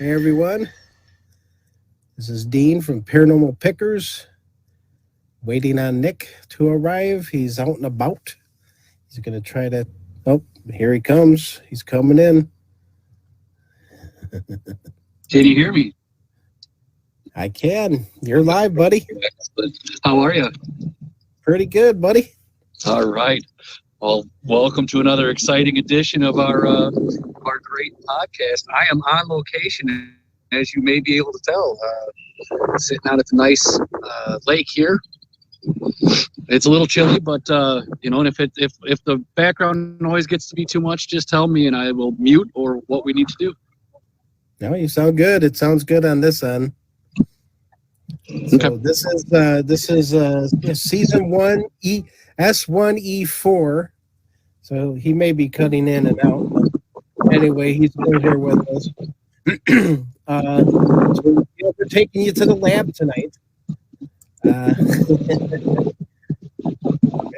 Hey everyone, this is Dean from Paranormal Pickers, waiting on Nick to arrive. He's out and about. He's going to try to. Oh, here he comes. He's coming in. Can you hear me? I can. You're live, buddy. How are you? Pretty good, buddy. All right. Well, welcome to another exciting edition of our great podcast. I am on location, as you may be able to tell, sitting out at the nice lake here. It's a little chilly, but and if the background noise gets to be too much, just tell me and I will mute or what we need to do. No, you sound good. It sounds good on this end. So Okay. this is season 1 S1E4. So he may be cutting in and out. But anyway, he's still here with us. So we're taking you to the lab tonight.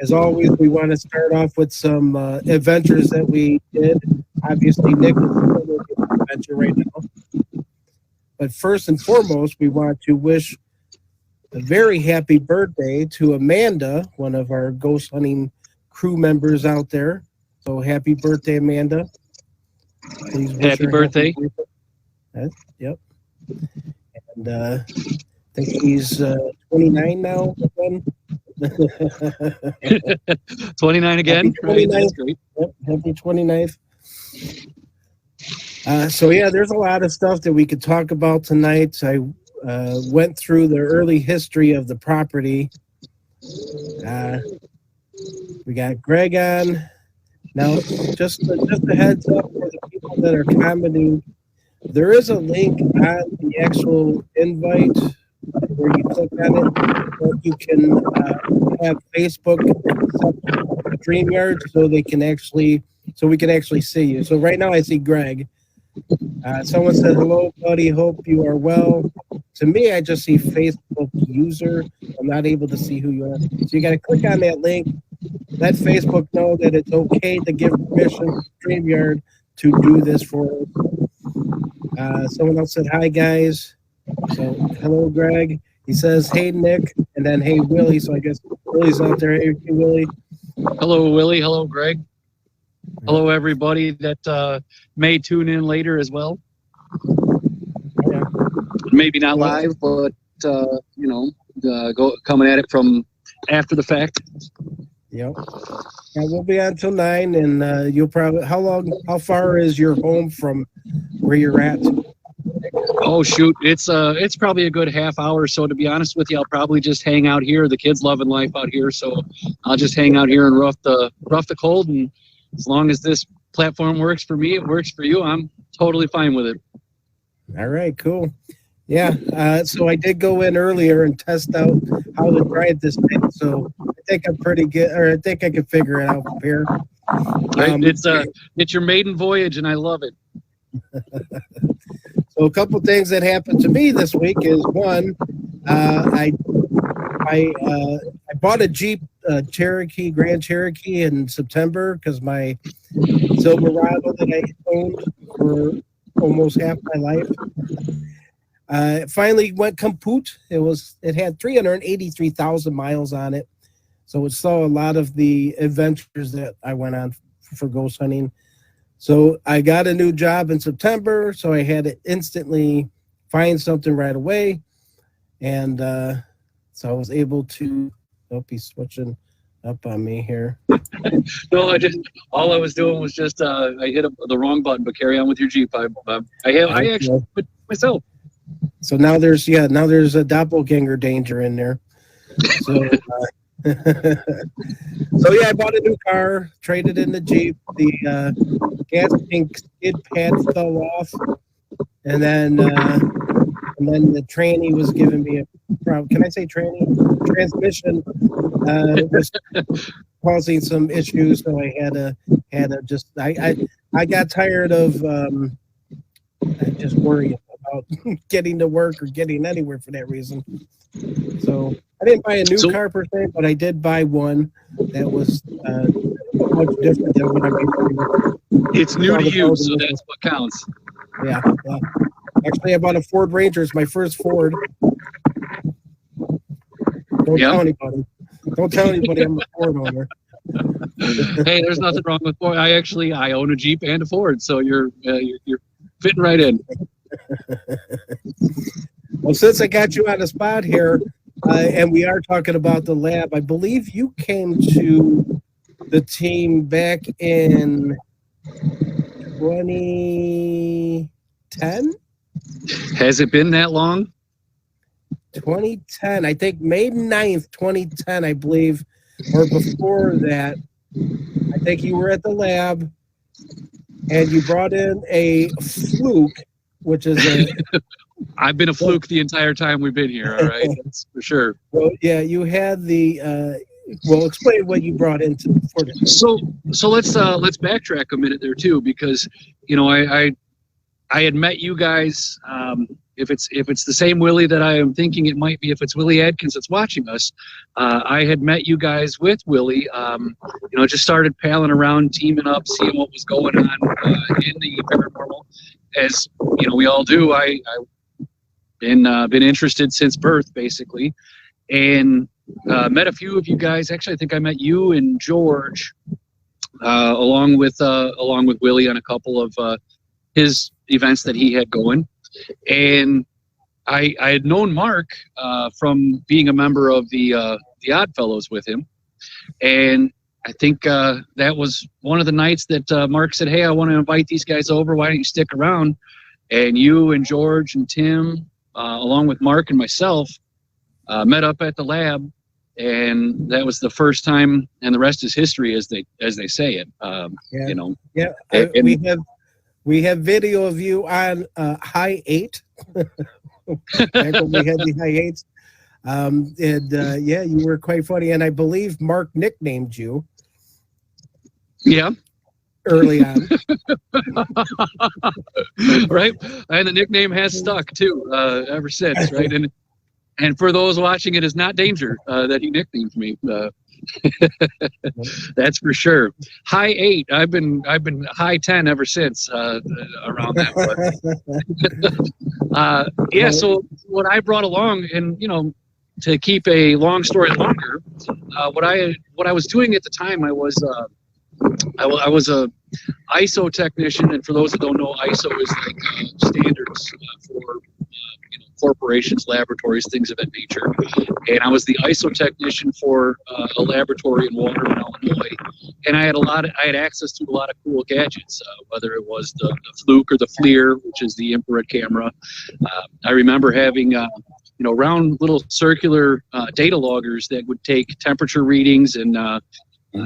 As always, we want to start off with some adventures that we did. Obviously, Nick is an adventure right now. But first and foremost, we want to wish a very happy birthday to Amanda, one of our ghost hunting crew members out there. So happy birthday, Amanda. Please wish Happy her birthday. Yep. And I think he's 29 now. 29 again. Happy Right? 29th. That's great. Yep, happy 29th. So yeah, there's a lot of stuff that we could talk about tonight. I went through the early history of the property. We got Greg on. Now, just a heads up for the people that are commenting, there is a link on the actual invite where you click on it, but you can have Facebook StreamYard so we can actually see you. So right now I see Greg. Someone said, hello, buddy. Hope you are well. To me, I just see Facebook user. I'm not able to see who you are. So you got to click on that link. Let Facebook know that it's okay to give permission to StreamYard to do this for us. Someone else said, hi, guys. So, hello, Greg. He says, hey, Nick, and then, hey, Willie. So I guess Willie's out there. Hey, Willie. Hello, Willie. Hello, Greg. Hello, everybody that may tune in later as well. Yeah. Maybe not live, but coming at it from after the fact. Yep. Yeah, we'll be on till 9, and you'll probably. How far is your home from where you're at? Oh shoot, it's probably a good half hour. So to be honest with you, I'll probably just hang out here. The kids loving life out here, so I'll just hang out here and rough the cold. And as long as this platform works for me, it works for you. I'm totally fine with it. All right, cool. Yeah, so I did go in earlier and test out how to drive this thing. So I think I'm pretty good, or I think I can figure it out from here. Right? It's your maiden voyage, and I love it. So a couple things that happened to me this week is one, I bought a Jeep Cherokee, Grand Cherokee in September because my Silverado that I owned for almost half my life finally went kaput. It had 383,000 miles on it, so it saw a lot of the adventures that I went on for ghost hunting. So I got a new job in September, so I had to instantly find something right away. And so I was able to, he's switching up on me here. No, all I was doing was just, I hit the wrong button, but carry on with your Jeep. I actually put myself. So now there's a doppelganger danger in there. So, so yeah, I bought a new car, traded in the Jeep. The gas tank skid pad fell off, and then the tranny was giving me a problem. Can I say tranny? Transmission was causing some issues, so I had to just I got tired of just worrying about getting to work or getting anywhere for that reason. So I didn't buy a new car per se, but I did buy one that was much different than what I made. It's new to you, so that's what counts. Yeah. Actually, I bought a Ford Ranger. It's my first Ford. Don't tell anybody. Don't tell anybody I'm a Ford owner. Hey, there's nothing wrong with Ford. I own a Jeep and a Ford, so you're fitting right in. Well, since I got you on the spot here, and we are talking about the lab, I believe you came to the team back in 2010? Has it been that long? 2010, I think May 9th, 2010, I believe, or before that. I think you were at the lab, and you brought in a fluke, which is a... I've been a fluke the entire time we've been here, all right? That's for sure. Well, yeah, you had the... well, explain what you brought into for the... So let's backtrack a minute there, too, because, you know, I had met you guys... If it's the same Willie that I am thinking it might be, if it's Willie Adkins that's watching us, I had met you guys with Willie. You know, just started palling around, teaming up, seeing what was going on in the paranormal, as you know we all do. I've been interested since birth, basically, and met a few of you guys. Actually, I think I met you and George, along with Willie on a couple of his events that he had going. And I had known Mark from being a member of the Odd Fellows with him, and I think that was one of the nights that Mark said, "Hey, I want to invite these guys over. Why don't you stick around?" And you and George and Tim, along with Mark and myself, met up at the lab, and that was the first time. And the rest is history, as they say it. You know. Yeah, we have video of you on High 8. Back when we had the High 8s. Yeah, you were quite funny. And I believe Mark nicknamed you. Yeah. Early on. Right. And the nickname has stuck, too, ever since, right? And for those watching, it is not danger that he nicknamed me. That's for sure. High 8. I've been high 10 ever since around that one. Yeah. So what I brought along, and you know, to keep a long story longer, what I was doing at the time, I was a ISO technician, and for those that don't know, ISO is like standards for you know, corporations, laboratories, things of that nature. And I was the ISO technician for a laboratory in Waterman, Illinois. And I had access to a lot of cool gadgets, whether it was the Fluke or the FLIR, which is the infrared camera. I remember having you know, round little circular data loggers that would take temperature readings, and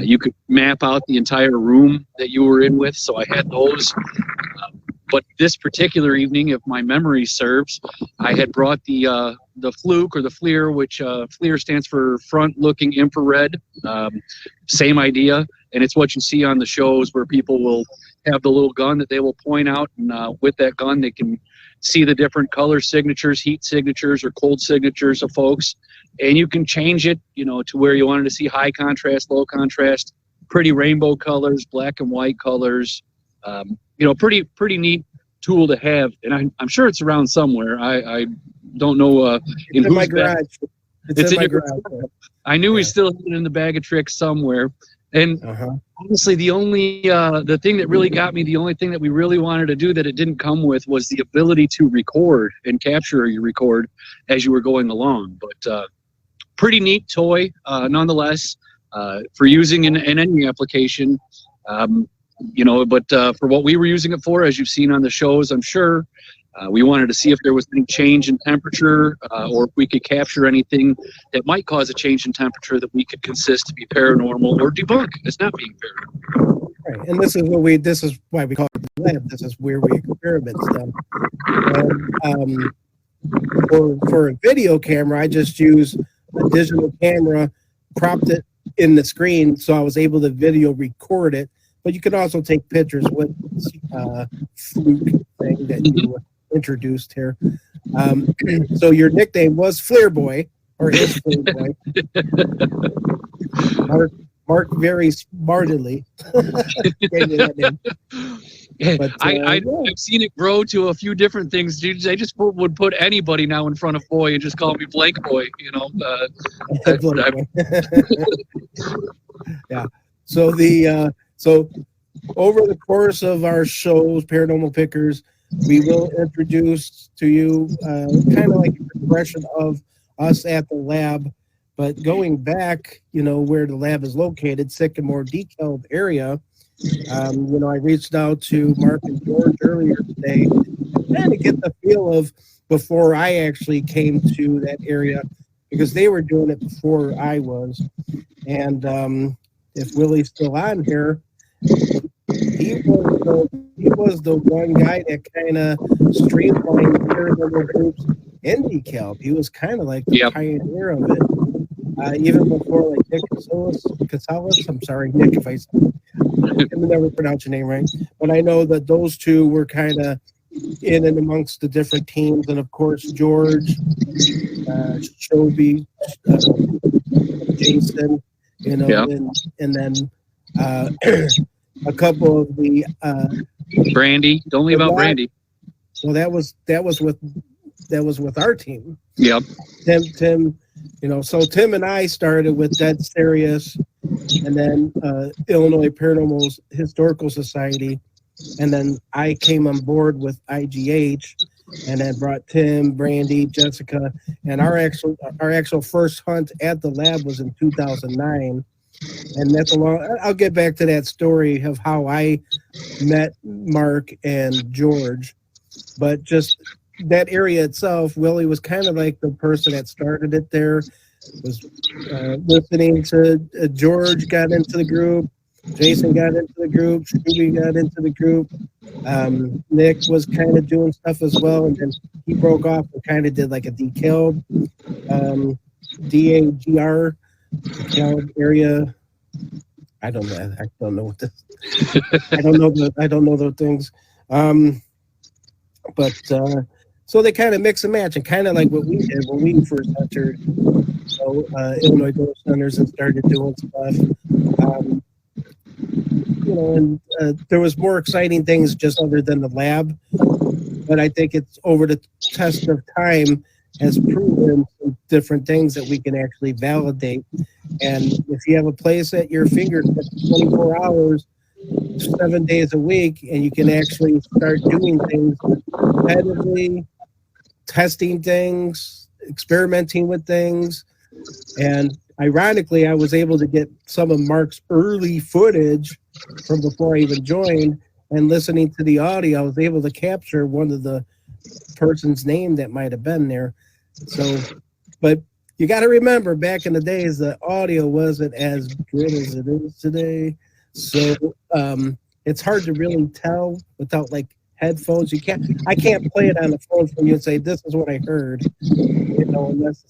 you could map out the entire room that you were in with. So I had those. But this particular evening, if my memory serves, I had brought the Fluke or the FLIR, which FLIR stands for front-looking infrared. Same idea, and it's what you see on the shows where people will have the little gun that they will point out, and with that gun they can see the different color signatures, heat signatures, or cold signatures of folks, and you can change it, you know, to where you wanted to see high contrast, low contrast, pretty rainbow colors, black and white colors. You know, pretty neat tool to have, and I'm sure it's around somewhere. I don't know in my garage. It's in my garage. I knew we still had it in the bag of tricks somewhere. And honestly, the thing that really got me, the only thing that we really wanted to do that it didn't come with, was the ability to record and capture your record as you were going along. But pretty neat toy, nonetheless, for using in any application. You know, but for what we were using it for, as you've seen on the shows, I'm sure, we wanted to see if there was any change in temperature, or if we could capture anything that might cause a change in temperature that we could consist to be paranormal or debunk as not being paranormal. Right, and this is why we call it the lab. This is where we experiment stuff. And, for a video camera, I just use a digital camera, propped it in the screen, so I was able to video record it. But you can also take pictures with Fluke thing that you introduced here. So your nickname was FLIR Boy, or is FLIR Boy. Mark very smartly gave you that name. But I've yeah, seen it grow to a few different things. They just would put anybody now in front of boy and just call me Blank Boy. Blake, yeah. So so over the course of our shows, Paranormal Pickers, we will introduce to you kind of like a progression of us at the lab, but going back, where the lab is located, Sycamore DeKalb area. I reached out to Mark and George earlier today, kind of get the feel of before I actually came to that area because they were doing it before I was. And if Willie's still on here, he was the one guy that kind of streamlined paranormal groups in DeKalb. He was kind of like the Yep. pioneer of it, even before like Nick Casalis. I'm sorry, Nick, if I can never pronounce your name right, but I know that those two were kind of in and amongst the different teams, and of course George, Shobi, Jason, Yep. and then uh, a couple of Brandy. Don't the leave out lab. Brandy. Well, that was with our team. Yep. Tim, so Tim and I started with Dead Serious, and then Illinois Paranormal Historical Society, and then I came on board with IGH, and then brought Tim, Brandy, Jessica, and our actual first hunt at the lab was in 2009, and that's a long. I'll get back to that story of how I met Mark and George, but just that area itself, Willie was kind of like the person that started it there. Was listening to George got into the group, Jason got into the group, Scooby got into the group. Nick was kind of doing stuff as well, and then he broke off and kind of did like a DeKalb, DAGR, DeKalb area. I don't know. I don't know what this. I don't know those things. But so they kind of mix and match, and kind of like what we did when we first entered, Illinois Ghost Hunters and started doing stuff. Um, and there was more exciting things just other than the lab. But I think it's over the test of time has proven some different things that we can actually validate. And if you have a place at your fingertips 24 hours, 7 days a week, and you can actually start doing things repetitively, testing things, experimenting with things. And ironically, I was able to get some of Mark's early footage from before I even joined, and listening to the audio, I was able to capture one of the person's name that might have been there. So, but you got to remember, back in the days, the audio wasn't as good as it is today. So it's hard to really tell without like headphones. I can't play it on the phone from you and say, this is what I heard, unless,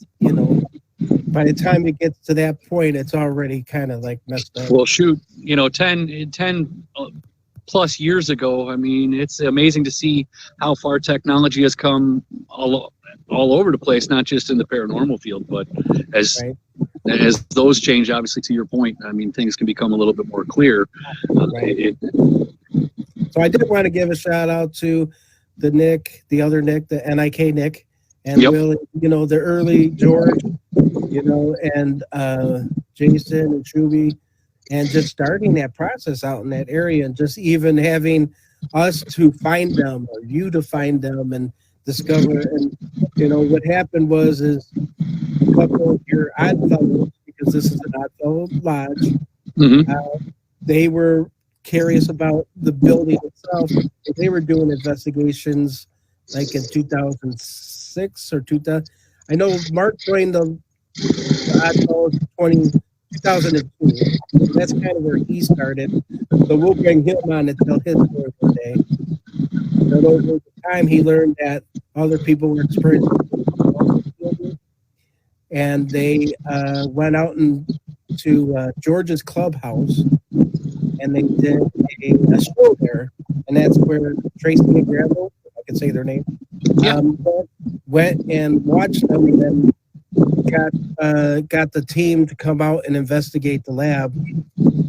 by the time it gets to that point, it's already kind of like messed up. Well, shoot, 10 plus years ago, I mean, it's amazing to see how far technology has come all over the place, not just in the paranormal field, but as those change, obviously, to your point, I mean, things can become a little bit more clear. Right. So I did want to give a shout out to the other Nick, the NIK Nick, and Willie, the early George, and Jason and Shuby, and just starting that process out in that area, and just even having us to find them or you to find them and discover. And what happened was a couple of your Oddfellows, because this is an Oddfellow lodge, they were curious about the building itself. They were doing investigations like in 2006 or 2000. I know Mark joined the Oddfellows 2002. So that's kind of where he started. So we'll bring him on to tell his story one day. But over the time, he learned that other people were experiencing, and they went out to George's clubhouse, and they did a show there, and that's where Tracy and Gramble, if I can say their name, went and watched them, and then got the team to come out and investigate the lab.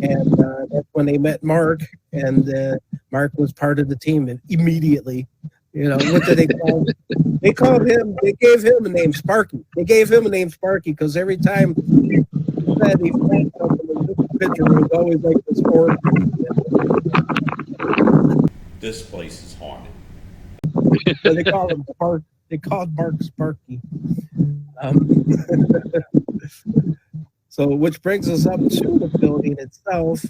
And that's when they met Mark, and Mark was part of the team immediately. What did they call him? They called him. They gave him a name, Sparky. They gave him a name, Sparky, because every time he said he felt something in the picture, it was always like this orb. This place is haunted. So they called him Spark. They called Mark Sparky. Um, so, which brings us up to the building itself.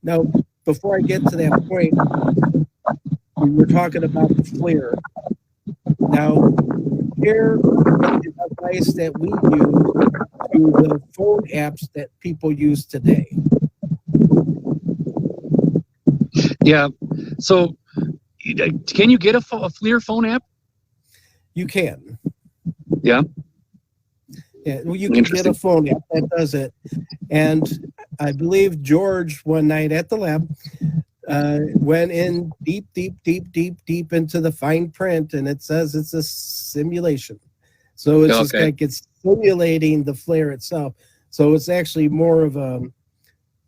Now, before I get to that point, we were talking about the FLIR. Now, here is the device that we use to the phone apps that people use today. Yeah. So, can you get a FLIR phone app? You can. Yeah. Yeah, well, you can get a phone app that does it. And I believe George one night at the lab went in deep into the fine print, and it says it's a simulation. So it's just like it's simulating the FLIR itself. So it's actually more of a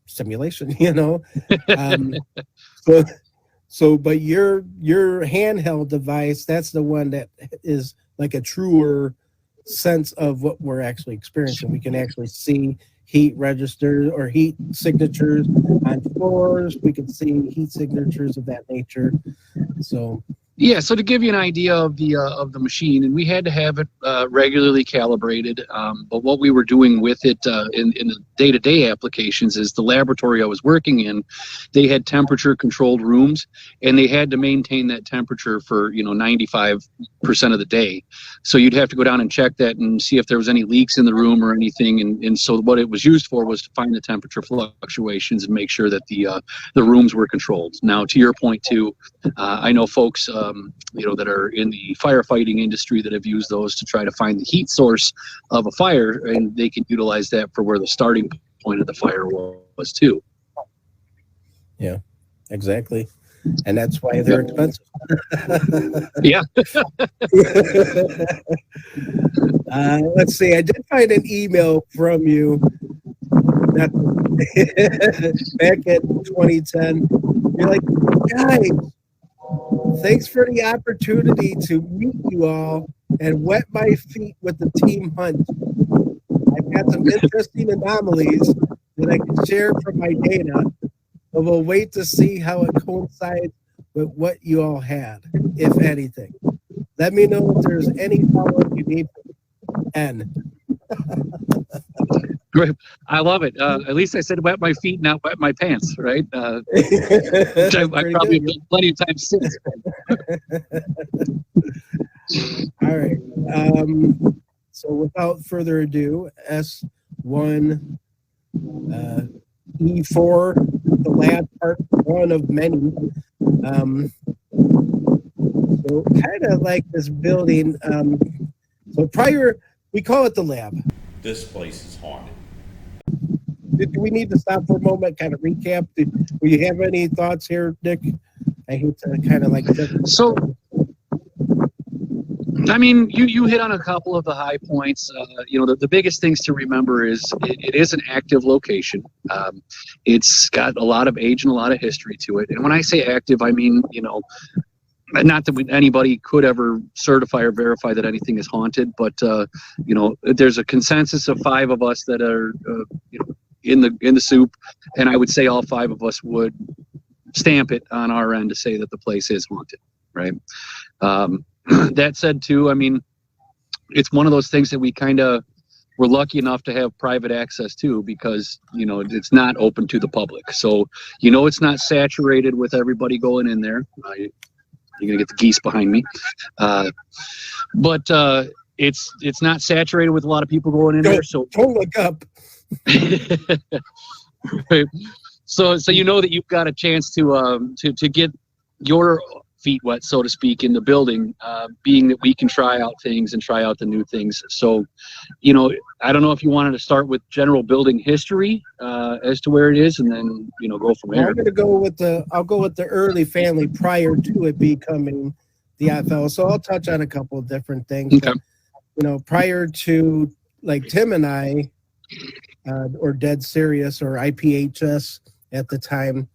simulation, But your handheld device, that's the one that is like a truer sense of what we're actually experiencing. We can actually see heat registers or heat signatures on floors. We can see heat signatures of that nature. So yeah, so to give you an idea of the machine, and we had to have it regularly calibrated. But what we were doing with it in the day-to-day applications is the laboratory I was working in, they had temperature-controlled rooms, and they had to maintain that temperature for 95% of the day. So you'd have to go down and check that and see if there was any leaks in the room or anything. And so what it was used for was to find the temperature fluctuations and make sure that the rooms were controlled. Now, to your point too, I know folks that are in the firefighting industry that have used those to try to find the heat source of a fire, and they can utilize that for where the starting point of the fire was too. Yeah, exactly. And that's why they're expensive. Yeah. Let's see. I did find an email from you back in 2010. You're like, guys, thanks for the opportunity to meet you all and wet my feet with the team hunt. I've got some interesting anomalies that I can share from my data, but we'll wait to see how it coincides with what you all had, if anything. Let me know if there's any follow-up you need. N. Great. I love it. At least I said wet my feet, not wet my pants, right? I probably did plenty of times since. All right. So without further ado, S1E4, the lab part one of many. So kind of like this building. So prior, we call it the lab. This place is haunted. Do we need to stop for a moment, kind of recap? Do you have any thoughts here, Nick? I hate to kind of like... So, I mean, you hit on a couple of the high points. The biggest things to remember is it is an active location. It's got a lot of age and a lot of history to it. And when I say active, I mean, not that anybody could ever certify or verify that anything is haunted, but there's a consensus of 5 of us that are in the soup, and I would say all 5 of us would stamp it on our end to say that the place is haunted, right? That said too, I mean, it's one of those things that we're lucky enough to have private access to, because it's not open to the public, so it's not saturated with everybody going in there. You're gonna get the geese behind me, but it's not saturated with a lot of people going in there. So don't look up. Right. So that you've got a chance to get your feet wet, so to speak, in the building, being that we can try out things and try out the new things. So, I don't know if you wanted to start with general building history as to where it is, and then go from there. I'm going to go with the early family prior to it becoming the IFL. So I'll touch on a couple of different things. Okay. But, prior to like Tim and I, or Dead Serious or IPHS at the time,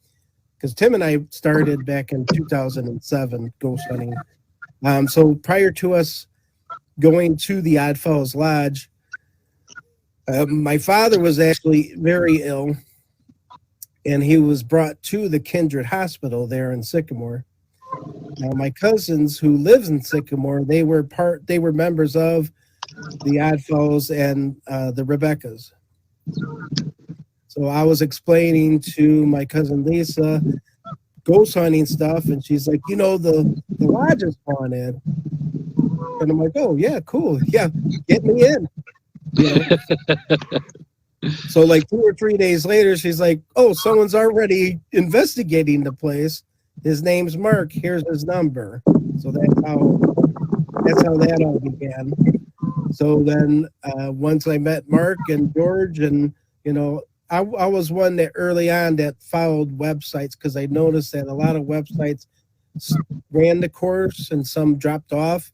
because Tim and I started back in 2007 ghost hunting. So prior to us going to the Oddfellows Lodge, my father was actually very ill, and he was brought to the Kindred Hospital there in Sycamore. Now, my cousins who lives in Sycamore, they were members of the Oddfellows and the Rebeccas. So I was explaining to my cousin Lisa ghost hunting stuff, and she's like, the lodge is haunted. And I'm like, oh yeah, cool, yeah, get me in. So like 2 or 3 days later, she's like, oh, someone's already investigating the place. His name's Mark. Here's his number. So that's how that all began. So then once I met Mark and George, and I was one that early on that followed websites, because I noticed that a lot of websites ran the course and some dropped off.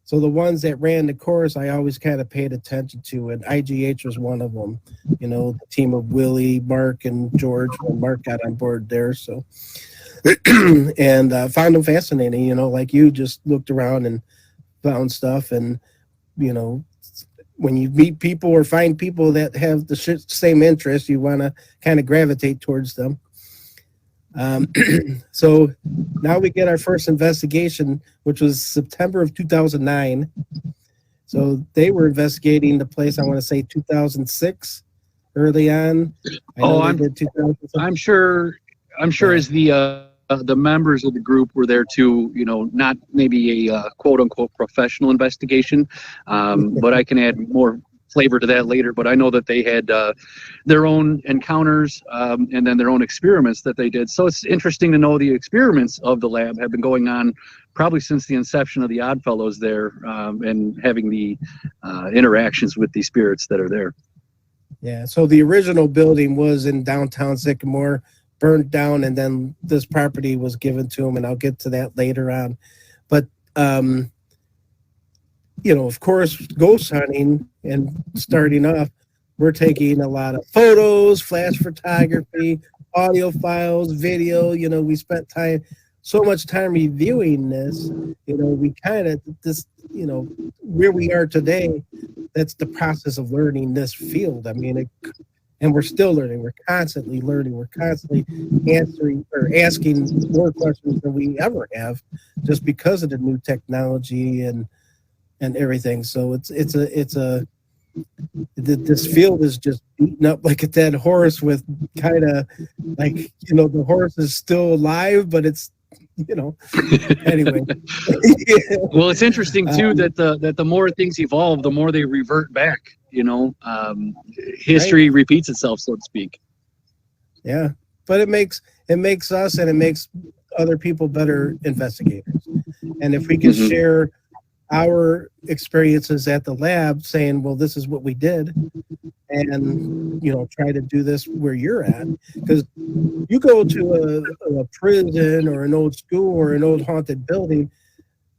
So the ones that ran the course, I always kind of paid attention to, and IGH was one of them. The team of Willie, Mark, and George, when Mark got on board there. So, and found them fascinating. Like you just looked around and found stuff, and when you meet people or find people that have the same interests, you want to kind of gravitate towards them. So now we get our first investigation, which was September of 2009. So they were investigating the place, I want to say 2006, early on. I'm sure as the members of the group were there too, not maybe a quote unquote professional investigation, but I can add more flavor to that later. But I know that they had their own encounters and then their own experiments that they did. So it's interesting to know the experiments of the lab have been going on probably since the inception of the Oddfellows there, and having the interactions with the spirits that are there. Yeah, so the original building was in downtown Sycamore, burned down, and then this property was given to them, and I'll get to that later on. But of course, ghost hunting and starting off, we're taking a lot of photos, flash photography, audio files, video. We spent so much time reviewing this. We kind of where we are today. That's the process of learning this field. I mean, and we're still learning. We're constantly learning. We're constantly answering or asking more questions than we ever have, just because of the new technology and everything. So this field is just beaten up like a dead horse, with kind of like, the horse is still alive, but it's, anyway. Yeah. Well, it's interesting too that the more things evolve, the more they revert back. History Right. repeats itself, so to speak. Yeah, but it makes us and it makes other people better investigators. And if we can share our experiences at the lab, saying, well, this is what we did, and try to do this where you're at, because you go to a prison or an old school or an old haunted building,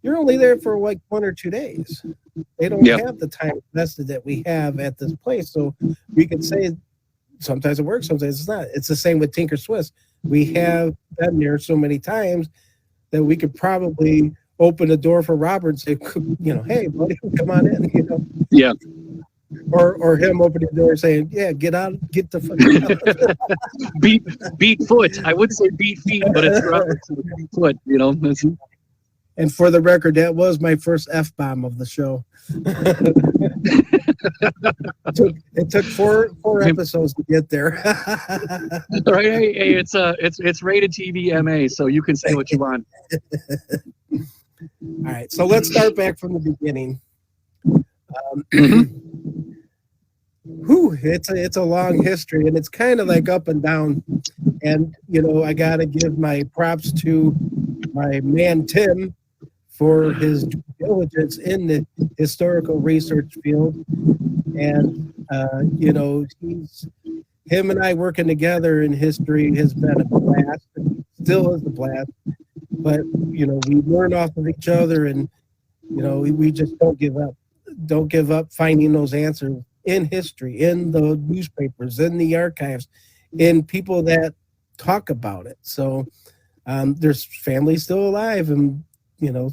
you're only there for like 1 or 2 days. They don't have the time invested that we have at this place. So we can say sometimes it works, sometimes it's not. It's the same with Tinker Swiss. We have been there so many times that we could probably open the door for Robert and say, hey, buddy, come on in. Yeah. Or him opening the door saying, yeah, get the fuck out. beat foot. I would say beat feet, but it's Robert's beat foot. And for the record, that was my first F-bomb of the show. It took four episodes to get there. All right, hey, it's rated TV MA, so you can say what you want. All right, so let's start back from the beginning. It's a long history, and it's kind of like up and down. And I gotta give my props to my man Tim for his due diligence in the historical research field. And him and I working together in history has been a blast. Still is a blast. But we learn off of each other, and we just don't give up. Don't give up finding those answers in history, in the newspapers, in the archives, in people that talk about it. So there's families still alive, and you know,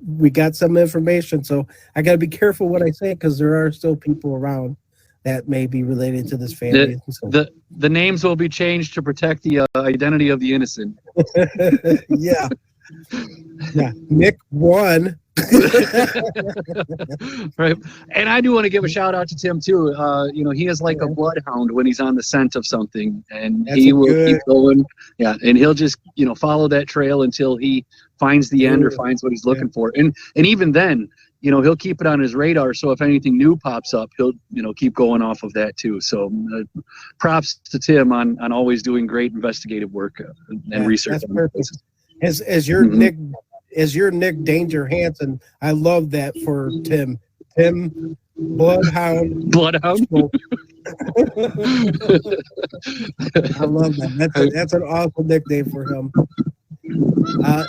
we got some information. So I got to be careful what I say because there are still people around that may be related to this family. So. The names will be changed to protect the identity of the innocent. Yeah. Yeah. Nick won. Right. And I do want to give a shout out to Tim too. He is like a bloodhound when he's on the scent of something, and he will keep going. Yeah, and he'll just follow that trail until he finds the end or finds what he's looking for. And even then, he'll keep it on his radar. So if anything new pops up, he'll keep going off of that too. So props to Tim on always doing great investigative work and research. That's perfect. As your Nick. Is your Nick Danger Hansen? I love that for Tim. Tim Bloodhound. Bloodhound. I love that. That's an awesome nickname for him.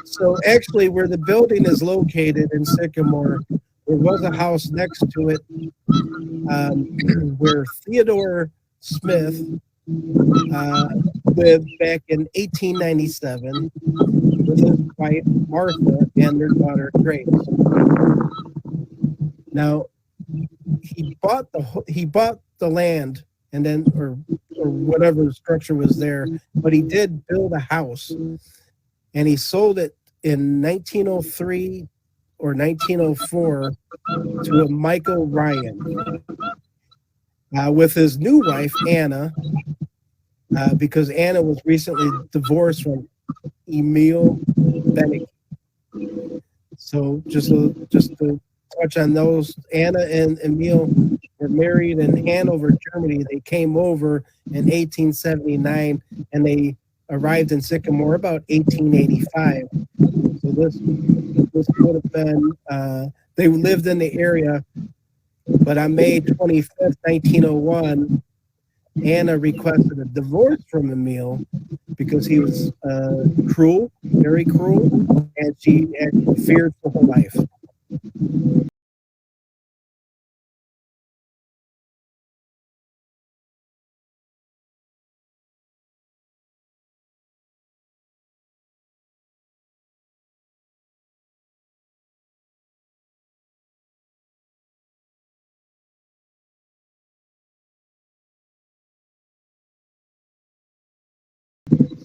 So actually, where the building is located in Sycamore, there was a house next to it where Theodore Smith lived back in 1897 with his wife Martha and their daughter Grace. Now he bought the land and then or whatever structure was there, but he did build a house and he sold it in 1903 or 1904 to a Michael Ryan with his new wife Anna, because Anna was recently divorced from Emil Bennett. So just to touch on those, Anna and Emil were married in Hanover, Germany. They came over in 1879 and they arrived in Sycamore about 1885. So this would have been they lived in the area, but on May 25th, 1901, Anna requested a divorce from Emil because he was cruel, very cruel, and she actually feared for her life.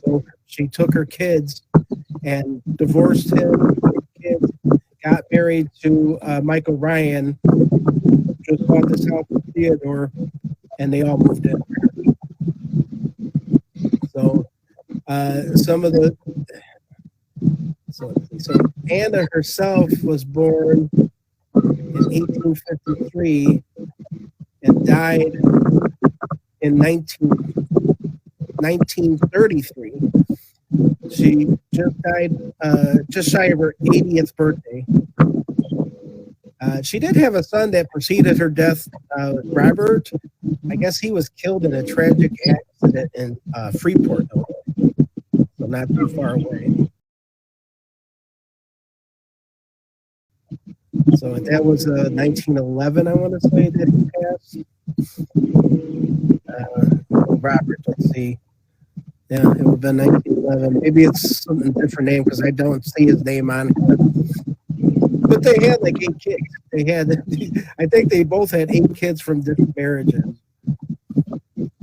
So she took her kids and divorced him. Kids got married to Michael Ryan. Just bought this house with Theodore, and they all moved in. So some of the so Anna herself was born in 1853 and died in 1933. She just died just shy of her 80th birthday. She did have a son that preceded her death, Robert. I guess he was killed in a tragic accident in Freeport, Illinois, so not too far away. So that was 1911, I want to say, that he passed. Robert, let's see. Yeah, it would have been 1911. Maybe it's something different name because I don't see his name on here. But they had like 8 kids. I think they both had 8 kids from different marriages.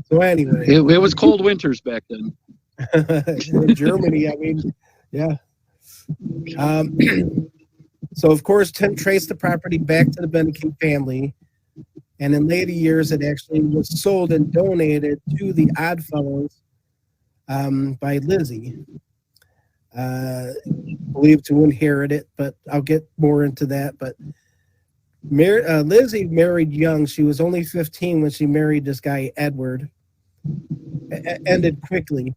So anyway. It was cold winters back then. In Germany, I mean, yeah. So, of course, Tim traced the property back to the Beneke family. And in later years, it actually was sold and donated to the Oddfellows by Lizzie, believed to inherit it, but I'll get more into that. But Lizzie married young. She was only 15 when she married this guy, Edward. Ended quickly.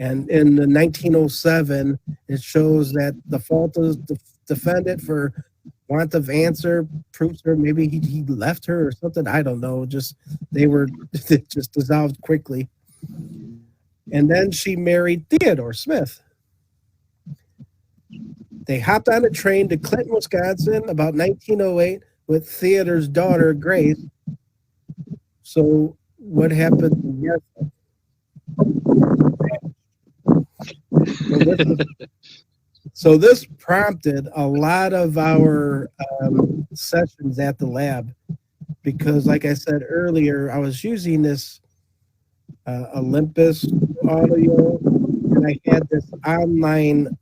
And in the 1907, it shows that the fault of the defendant for want of answer proves her. Maybe he left her or something. I don't know. They were just dissolved quickly. And then she married Theodore Smith. They hopped on a train to Clinton, Wisconsin about 1908 with Theodore's daughter, Grace. So what happened? So this prompted a lot of our sessions at the lab because, like I said earlier, I was using this Olympus audio, and I had this online,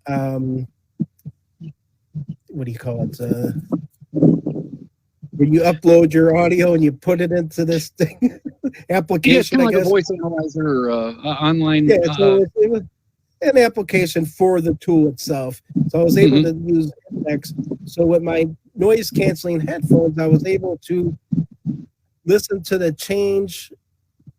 what do you call it? Where you upload your audio and you put it into this thing Yeah, it's application, kind of I like a guess. voice analyzer, online. Yeah, so it was an application for the tool itself. So I was able to use Index. So with my noise canceling headphones, I was able to listen to the change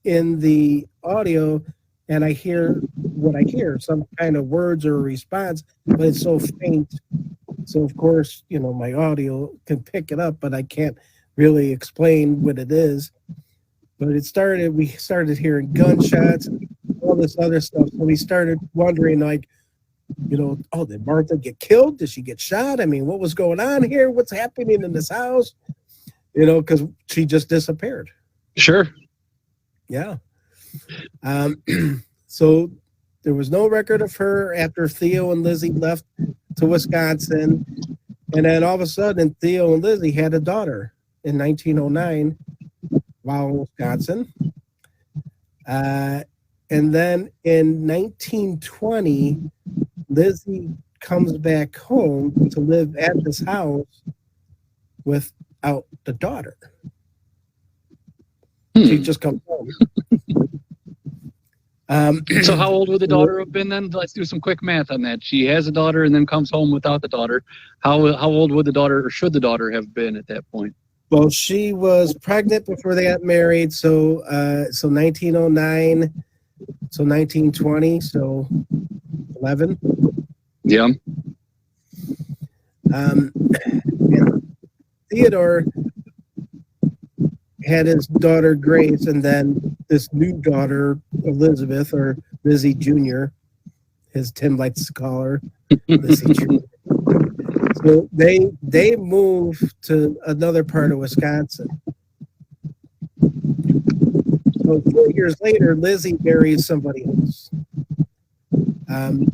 in the audio, and I hear what I hear, some kind of words or a response, but it's so faint. So of course, my audio can pick it up, but I can't really explain what it is. But we started hearing gunshots, all this other stuff. So we started wondering, like, oh, did Martha get killed? Did she get shot? I mean, what was going on here? What's happening in this house? Because she just disappeared. Sure. Yeah. So there was no record of her after Theo and Lizzie left to Wisconsin. And then all of a sudden, Theo and Lizzie had a daughter in 1909 while in Wisconsin. And then in 1920, Lizzie comes back home to live at this house without the daughter. She just comes home. So how old would the daughter have been then? Let's do some quick math on that. She has a daughter and then comes home without the daughter. How old would the daughter, or should the daughter have been at that point? Well, she was pregnant before they got married, so 1909, so 1920, so 11. Yeah. And Theodore had his daughter Grace, and then this new daughter Elizabeth, or Lizzie Jr., as Tim likes to call her, Lizzie Jr. So they moved to another part of Wisconsin. So 4 years later, Lizzie marries somebody else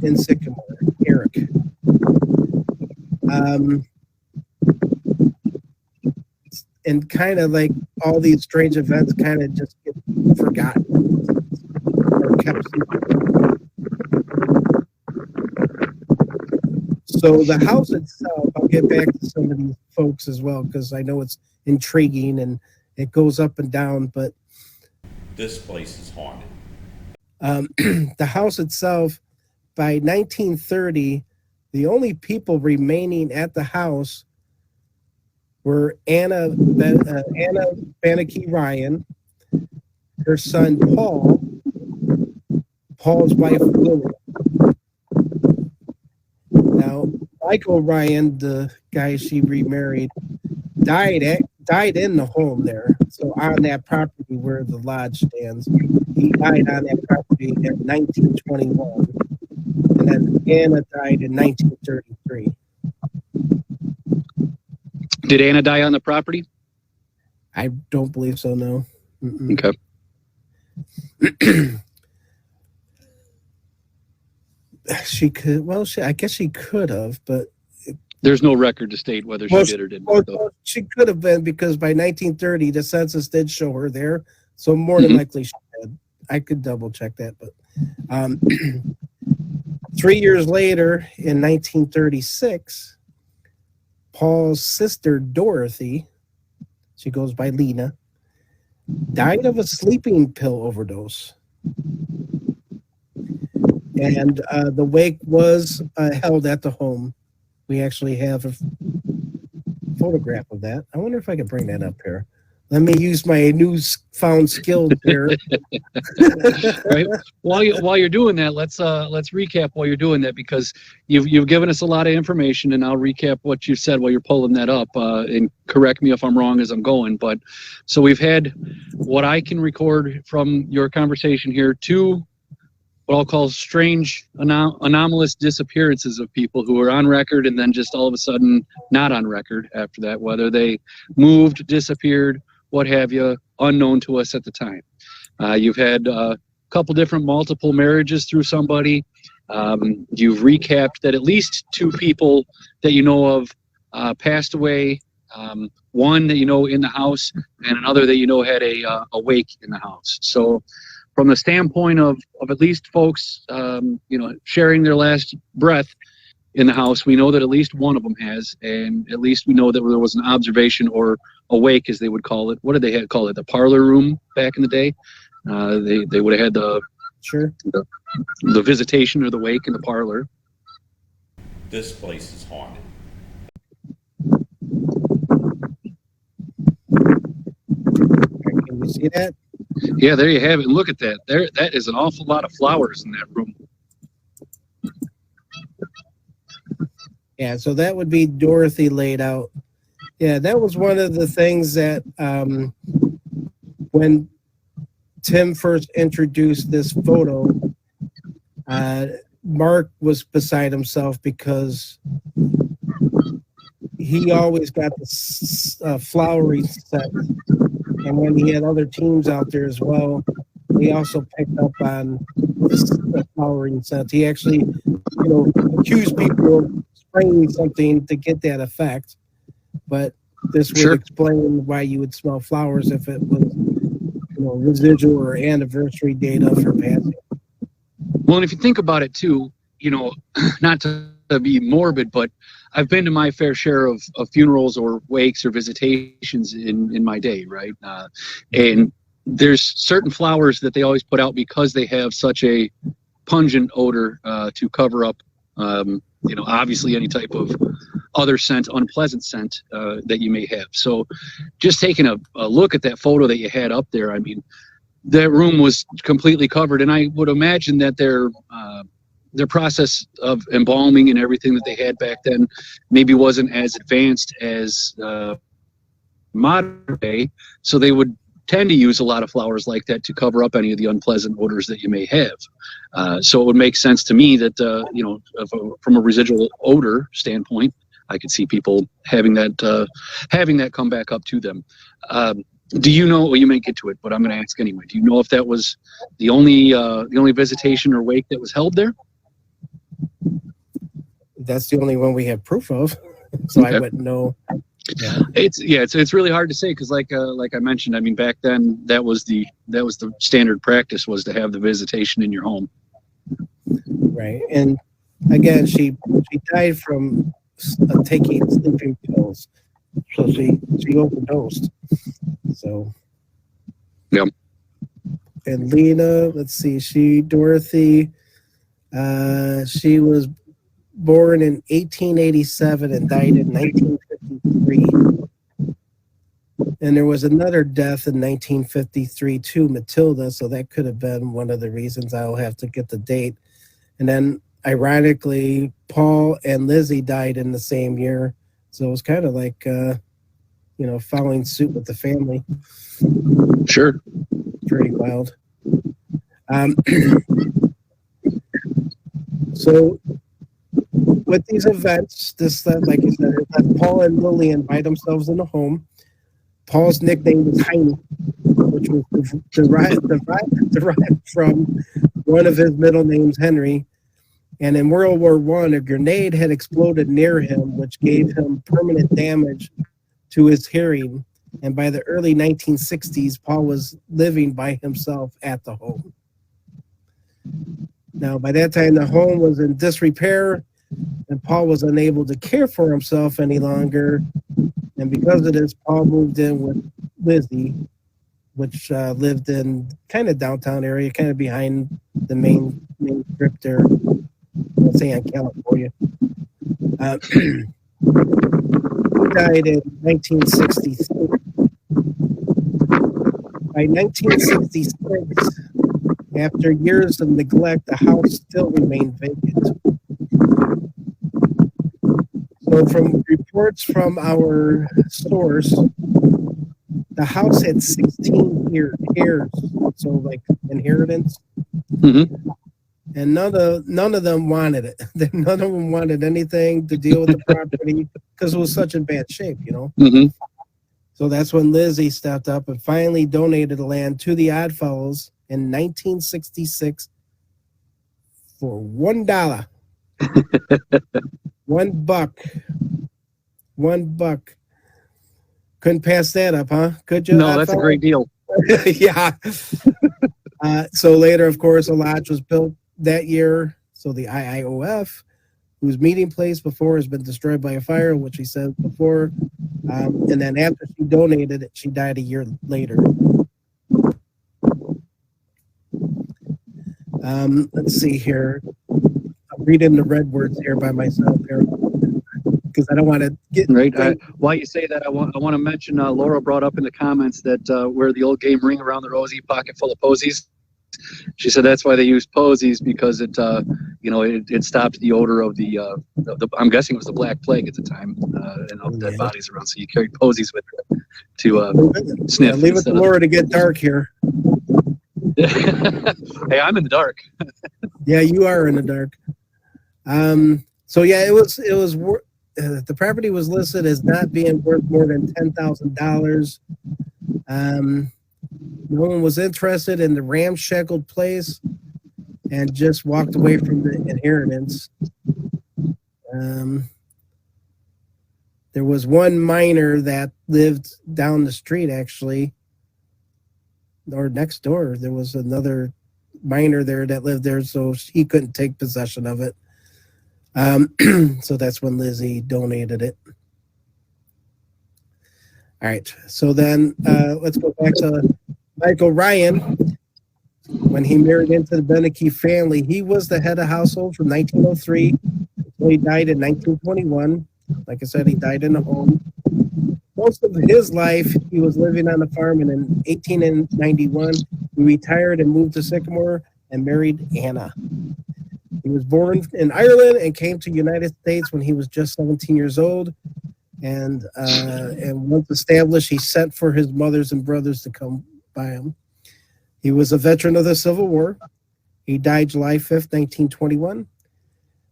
in Sycamore, Eric. And kind of like all these strange events kind of just get forgotten or kept secret. So the house itself, I'll get back to some of these folks as well, because I know it's intriguing and it goes up and down, but This place is haunted. the house itself, by 1930, the only people remaining at the house were Anna Bannicky Ryan, her son Paul, Paul's wife Lily. Now, Michael Ryan, the guy she remarried, died in the home there. So on that property where the lodge stands, he died on that property in 1921, and then Anna died in 1933. Did Anna die on the property? I don't believe so. No. Mm-mm. Okay. She could. Well, I guess she could have, but There's no record to state whether she did or didn't. well, she could have been, because by 1930 the census did show her there, so more than likely she did. I could double check that, but 3 years later, in 1936, Paul's sister Dorothy, she goes by Lena, died of a sleeping pill overdose. And the wake was held at the home. We actually have a photograph of that. I wonder if I could bring that up here. Let me use my newfound skills here. Right. While you're doing that, let's recap while you're doing that, because you've given us a lot of information, and I'll recap what you said while you're pulling that up, and correct me if I'm wrong as I'm going. But so we've had what I can record from your conversation here, two what I'll call strange anomalous disappearances of people who are on record and then just all of a sudden not on record after that, whether they moved, disappeared, what have you, unknown to us at the time. You've had couple different multiple marriages through somebody. You've recapped that at least 2 people that you know of passed away. One that you know in the house, and another that you know had a wake in the house. So, from the standpoint of at least folks, sharing their last breath in the house, we know that at least one of them has, and at least we know that there was an observation or a wake, as they would call it. What did they call it? The parlor room back in the day. They would have had the visitation or the wake in the parlor. This place is haunted. Can you see that? Yeah, there you have it. Look at that. That is an awful lot of flowers in that room. Yeah, so that would be Dorothy laid out. Yeah, that was one of the things that when Tim first introduced this photo, Mark was beside himself because he always got the flowery set. And when he had other teams out there as well, he also picked up on the flowering sets. He actually, accused people of spraying something to get that effect. But this would explain why you would smell flowers if it was, residual or anniversary data for passing. Well, and if you think about it too, not to be morbid, but I've been to my fair share of funerals or wakes or visitations in my day, right? And there's certain flowers that they always put out because they have such a pungent odor to cover up, obviously any type of other scent, unpleasant scent that you may have. So just taking a look at that photo that you had up there, I mean, that room was completely covered, and I would imagine that their process of embalming and everything that they had back then maybe wasn't as advanced as modern day, so they would tend to use a lot of flowers like that to cover up any of the unpleasant odors that you may have. So it would make sense to me that from a residual odor standpoint, I could see people having that come back up to them. Do you know? Well, you may get to it, but I'm going to ask anyway. Do you know if that was the only visitation or wake that was held there? That's the only one we have proof of, so okay. I wouldn't know. Yeah. It's really hard to say because, like I mentioned, I mean, back then that was the standard practice, was to have the visitation in your home. Right, and again, she died from taking sleeping pills, so she overdosed. So, yeah. And Lena, let's see, Dorothy, she was born in 1887 and died in 1953. And there was another death in 1953 too, Matilda, so that could have been one of the reasons. I'll have to get the date. And then, ironically, Paul and Lizzie died in the same year, so it was kind of like, following suit with the family. Sure. Pretty wild. So, with these events, like you said, Paul and Lillian by themselves in the home. Paul's nickname was Heine, which was derived from one of his middle names, Henry. And in World War I, a grenade had exploded near him, which gave him permanent damage to his hearing. And by the early 1960s, Paul was living by himself at the home. Now, by that time, the home was in disrepair, and Paul was unable to care for himself any longer. And because of this, Paul moved in with Lizzie, which lived in kind of downtown area, kind of behind the main strip there, let's say in California. He died in 1966. By 1966, after years of neglect, the house still remained vacant. So from reports from our source, the house had 16 heirs, so like inheritance. Mm-hmm. And none of them wanted it. None of them wanted anything to deal with the property because it was such in bad shape, Mm-hmm. So that's when Lizzie stepped up and finally donated the land to the Oddfellows in 1966 for $1. $1. Couldn't pass that up, huh? Could you? No, that's a great deal. Yeah. So later, of course, a lodge was built that year. So the IIOF, whose meeting place before has been destroyed by a fire, which we said before. And then after she donated it, she died a year later. Let's see here. I'm reading the red words here by myself here because I don't want to get right. While you say that, I want to mention Laura brought up in the comments that where the old game ring around the rosy, pocket full of posies. She said that's why they used posies because it it stopped the odor of the I'm guessing it was the Black Plague at the time and of dead bodies around. So you carried posies with you to sniff. Leave it to Laura to get dark here. Hey, I'm in the dark. Yeah, you are in the dark. So yeah, it was the property was listed as not being worth more than $10,000. No one was interested in the ramshackled place and just walked away from the inheritance. There was one miner that lived down the street, actually, or next door. There was another miner there that lived there, so he couldn't take possession of it. So that's when Lizzie donated it. All right, so then let's go back to Michael Ryan. When he married into the Beneke family, he was the head of household from 1903 until he died in 1921. Like I said, he died in a home. Most of his life, he was living on the farm, and in 1891, he retired and moved to Sycamore and married Anna. He was born in Ireland and came to the United States when he was just 17 years old. And once established, he sent for his mothers and brothers to come by him. He was a veteran of the Civil War. He died July 5th, 1921.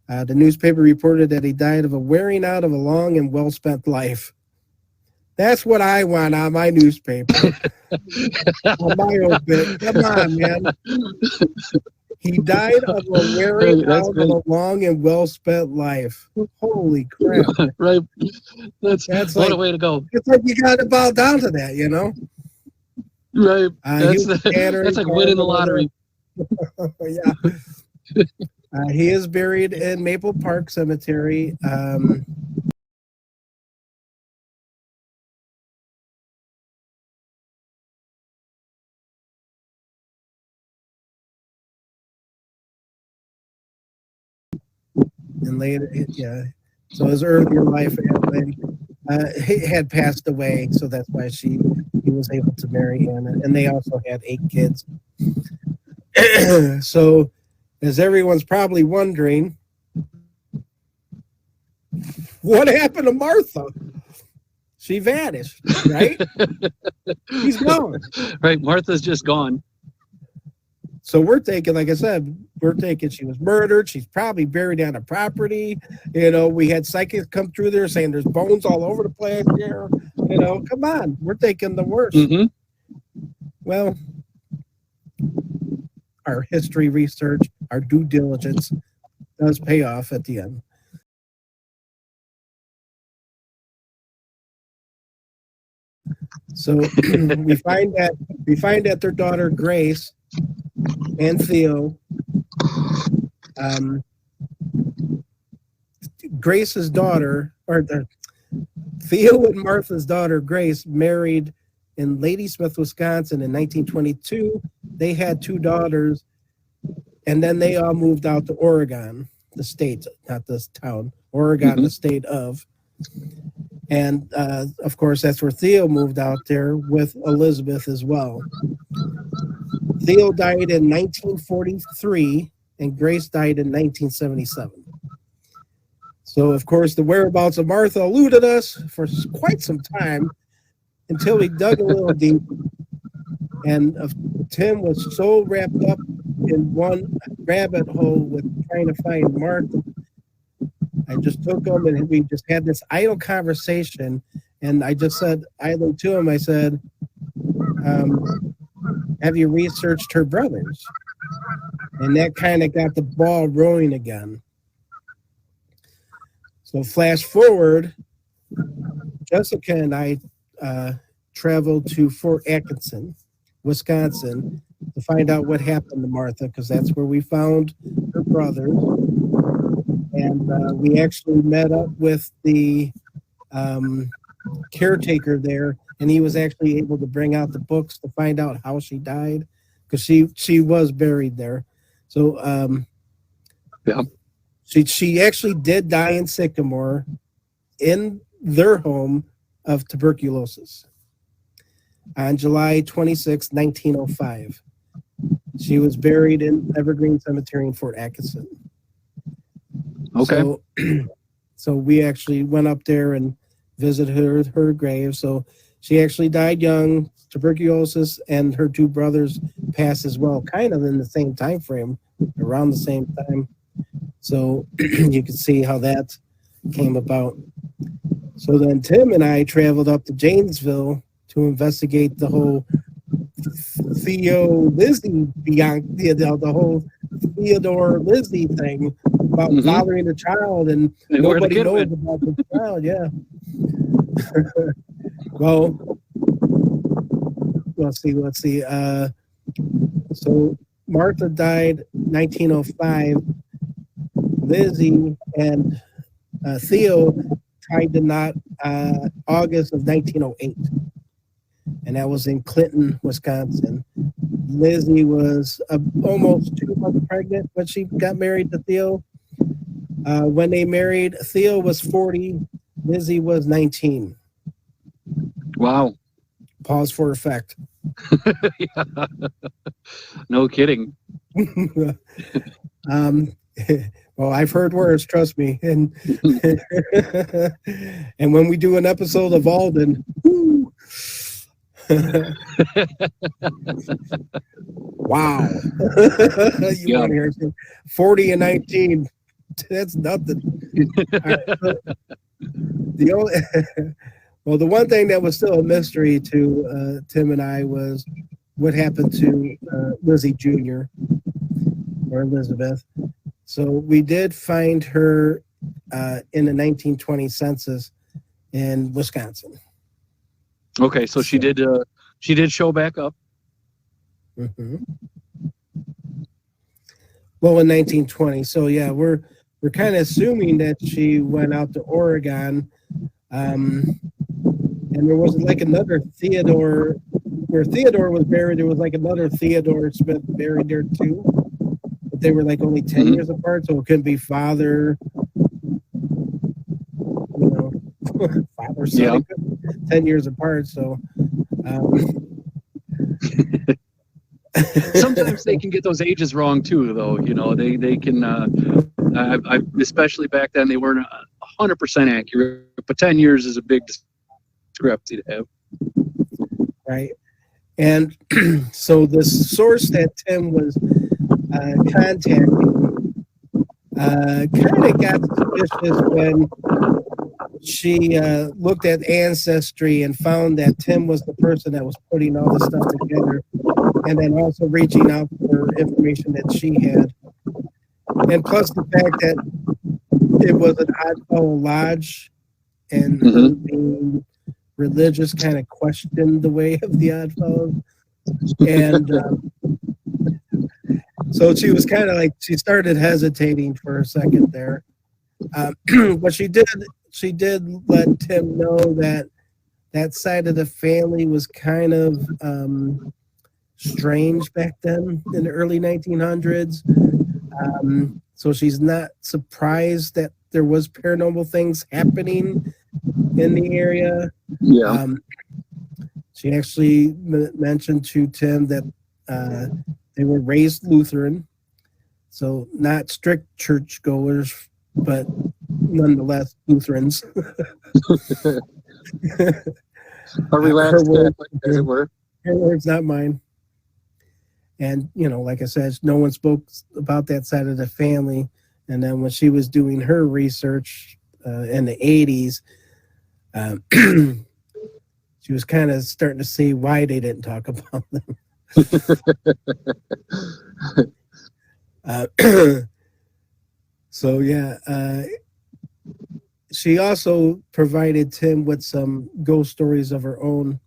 The newspaper reported that he died of a wearing out of a long and well-spent life. That's what I want on my newspaper. On my obit. Come on, man. He died of a wearing out of a long and well-spent life. Holy crap. Right. That's what like, a way to go. It's like you got to bow down to that, you know? Right. That's like winning the lottery. Yeah. He is buried in Maple Park Cemetery. And later, yeah. So his earlier life he had passed away, so that's why he was able to marry Anna, and they also had 8 kids. So, as everyone's probably wondering, what happened to Martha? She vanished, right? She's gone. Right, Martha's just gone. So we're thinking, like I said, she was murdered. She's probably buried on a property. You know, we had psychics come through there saying there's bones all over the place here. You know, come on. We're thinking the worst. Mm-hmm. Well, our history research, our due diligence does pay off at the end. So we find that their daughter Grace and Theo, Grace's daughter, or Theo and Martha's daughter Grace married in Ladysmith, Wisconsin in 1922. They had 2 daughters, and then they all moved out to Oregon, the state, not this town, Oregon, the state of. And, of course, that's where Theo moved out there with Elizabeth as well. Theo died in 1943, and Grace died in 1977. So, of course, the whereabouts of Martha eluded us for quite some time until we dug a little deep. And Tim was so wrapped up in one rabbit hole with trying to find Martha. I just took him and we just had this idle conversation, And I just said either to him, I said, have you researched her brothers? And that kind of got the ball rolling again. So flash forward, Jessica and I traveled to Fort Atkinson, Wisconsin, to find out what happened to Martha, because that's where we found her brothers. And we actually met up with the caretaker there, and he was actually able to bring out the books to find out how she died, because she was buried there. So Yeah. she actually did die in Sycamore in their home of tuberculosis on July 26, 1905. She was buried in Evergreen Cemetery in Fort Atkinson. Okay. So we actually went up there and visited her grave. So she actually died young, tuberculosis, and her two brothers passed as well, kind of in the same time frame, around the same time. So you can see how that came about. So then Tim and I traveled up to Janesville to investigate the whole Theo Lizzie Bianchi, the whole Theodore Lizzie thing about fathering a child, and nobody knows about the child. Yeah. Well, let's see. So Martha died 1905. Lizzie and Theo tied the knot August of 1908, and that was in Clinton, Wisconsin. Lizzie was almost 2 months pregnant when she got married to Theo. When they married, Theo was 40, Lizzie was 19. Wow. Pause for effect. Yeah. No kidding. Well, I've heard worse, trust me. And and when we do an episode of Alden, whoo, wow. You want to hear 40 and 19. That's nothing. Right, so the only well, the one thing that was still a mystery to Tim and I was what happened to Lizzie Jr. or Elizabeth. So we did find her in the 1920 census in Wisconsin. Okay, so she did show back up. Mm-hmm. Well, in 1920. So yeah, we're kind of assuming that she went out to Oregon. And there was like another Theodore, where Theodore was buried. There was like another Theodore Smith buried there too, but they were like only 10 years apart, so it couldn't be father, father son, 10 years apart. So sometimes they can get those ages wrong too, though. They can. I especially back then, they weren't 100% accurate, but 10 years is a big discrepancy to have. Right. And so the source that Tim was contacting kind of got suspicious when she looked at Ancestry and found that Tim was the person that was putting all this stuff together, and then also reaching out for information that she had. And plus the fact that it was an Oddfellow Lodge, and her being religious kind of questioned the way of the Oddfellows. And so she was kind of like, she started hesitating for a second there. But she did let Tim know that that side of the family was kind of strange back then in the early 1900s. So she's not surprised that there was paranormal things happening in the area. Yeah. She actually mentioned to Tim that they were raised Lutheran, so not strict churchgoers, but nonetheless Lutherans. A relaxed Catholic, as it were. Her words, not mine. And, like I said, no one spoke about that side of the family. And then when she was doing her research in the 80s, she was kind of starting to see why they didn't talk about them. So yeah, she also provided Tim with some ghost stories of her own.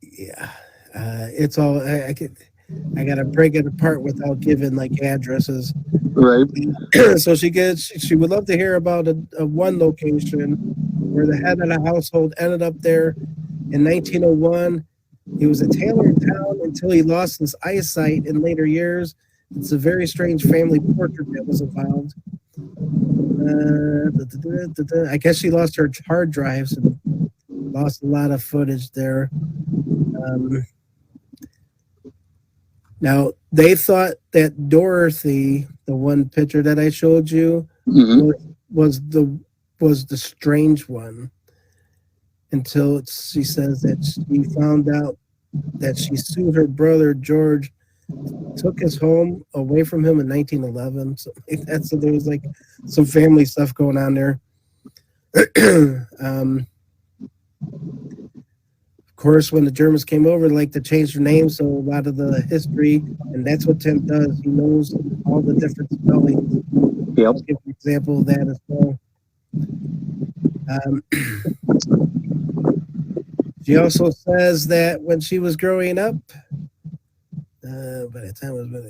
Yeah, it's all I gotta break it apart without giving like addresses. Right. So she would love to hear about a one location where the head of the household ended up there in 1901. He was a tailor in town until he lost his eyesight in later years. It's a very strange family portrait that was involved. I guess she lost her hard drives and lost a lot of footage there. Now they thought that Dorothy, the one picture that I showed you, was the strange one. Until she says that she found out that she sued her brother George, took his home away from him in 1911. So like that. So there was like some family stuff going on there. Of course, when the Germans came over, they like to change their name, so a lot of the history, and that's what Tim does. He knows all the different spellings. Yep. I'll give an example of that as well. She also says that when she was growing up, by the time it was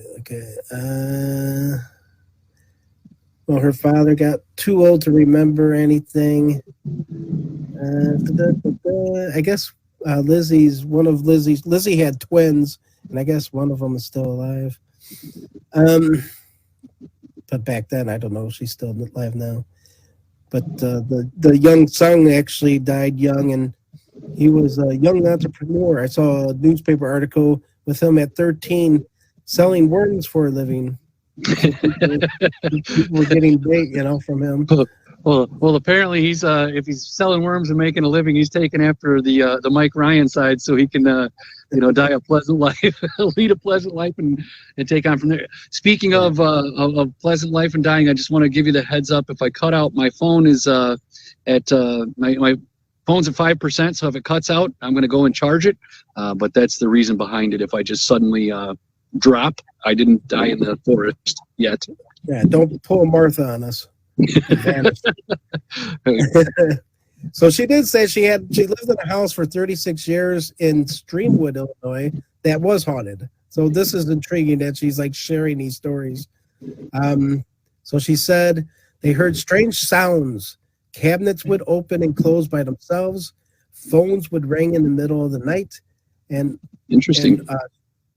well, her father got too old to remember anything. I guess Lizzie had twins, and I guess one of them is still alive. But back then, I don't know if she's still alive now. But the young son actually died young, and he was a young entrepreneur. I saw a newspaper article with him at 13 selling worms for a living. People were getting bait, from him. Well, apparently he's if he's selling worms and making a living, he's taking after the Mike Ryan side, so he can die a pleasant life, lead a pleasant life, and take on from there. Speaking of pleasant life and dying, I just want to give you the heads up. If I cut out, my phone is at my phone's at 5%, so if it cuts out, I'm going to go and charge it. But that's the reason behind it. If I just suddenly drop, I didn't die in the forest yet. Yeah, don't pull a Martha on us. So she did say she lived in a house for 36 years in Streamwood, Illinois, that was haunted. So this is intriguing that she's like sharing these stories. So she said they heard strange sounds. Cabinets would open and close by themselves. Phones would ring in the middle of the night, and interesting,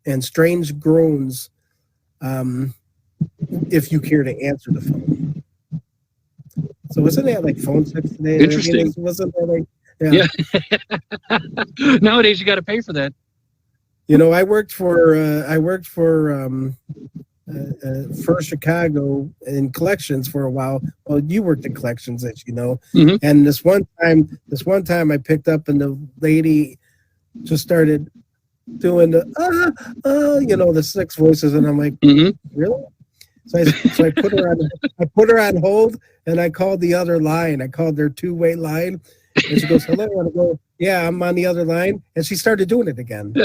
and strange groans. If you care to answer the phone. So wasn't that like phone sex today? Interesting. I mean, wasn't that like, yeah. Nowadays you got to pay for that. I worked for First Chicago in collections for a while. Well, you worked in collections, as you know. Mm-hmm. And this one time I picked up and the lady just started doing the the six voices, and I'm like, really? So I put her on hold, and I called the other line. I called their two-way line, and she goes, "Hello," and I go, "Yeah, I'm on the other line," and she started doing it again.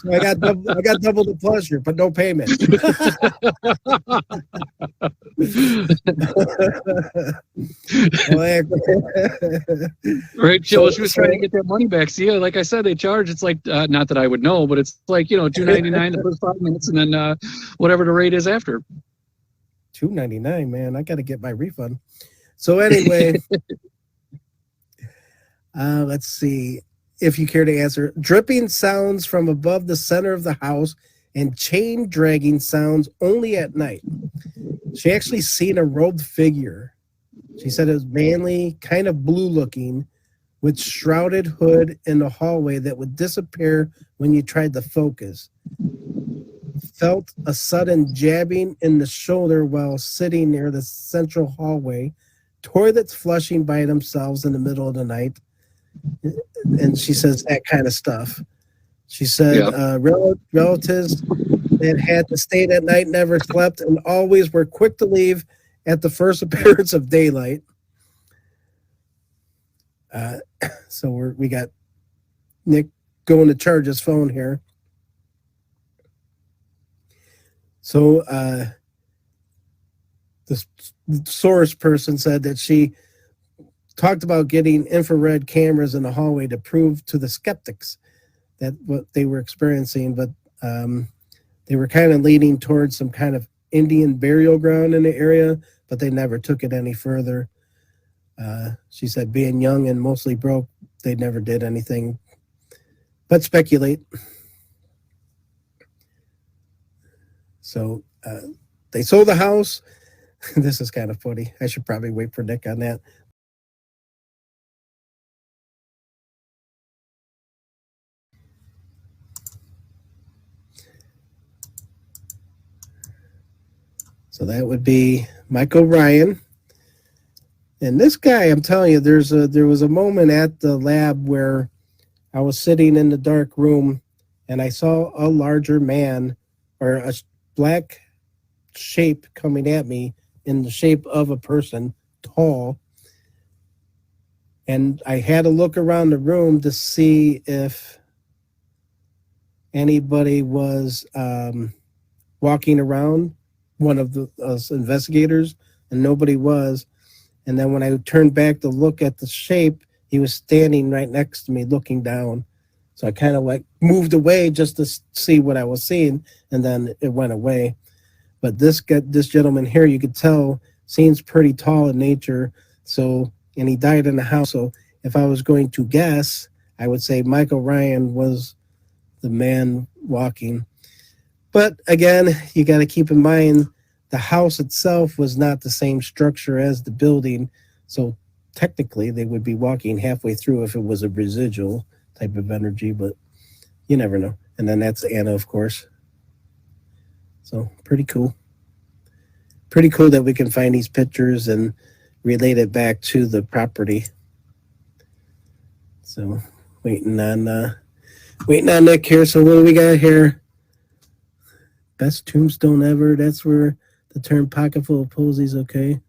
So I got double the pleasure, but no payment. Right, Joe. She was trying to get that money back. See, like I said, they charge. It's like not that I would know, but it's like $2.99 the first 5 minutes, and then whatever the rate is after. $2.99, man. I got to get my refund. So anyway, let's see. If you care to answer, dripping sounds from above the center of the house and chain dragging sounds only at night. She actually seen a robed figure. She said it was manly, kind of blue looking, with shrouded hood in the hallway that would disappear when you tried to focus. Felt a sudden jabbing in the shoulder while sitting near the central hallway. Toilets flushing by themselves in the middle of the night. And she says that kind of stuff. She said relatives that had to stay that night never slept and always were quick to leave at the first appearance of daylight. So we got Nick going to charge his phone here. So the source person said that she talked about getting infrared cameras in the hallway to prove to the skeptics that what they were experiencing, but they were kind of leaning towards some kind of Indian burial ground in the area, but they never took it any further. She said being young and mostly broke, they never did anything but speculate. So they sold the house. This is kind of funny. I should probably wait for Nick on that. So that would be Michael Ryan. And this guy, I'm telling you, there was a moment at the lab where I was sitting in the dark room and I saw a larger man or a black shape coming at me in the shape of a person, tall. And I had to look around the room to see if anybody was walking around, one of us investigators, and nobody was. And then when I turned back to look at the shape, he was standing right next to me looking down. So I kind of like moved away just to see what I was seeing, and then it went away. But this gentleman here, you could tell, seems pretty tall in nature. So, and he died in the house. So if I was going to guess, I would say Michael Ryan was the man walking. But again, you got to keep in mind the house itself was not the same structure as the building. So technically they would be walking halfway through if it was a residual type of energy, but you never know. And then that's Anna, of course. So pretty cool. Pretty cool that we can find these pictures and relate it back to the property. So waiting on Nick here. So what do we got here? Best tombstone ever. That's where the term pocket full of posies, okay.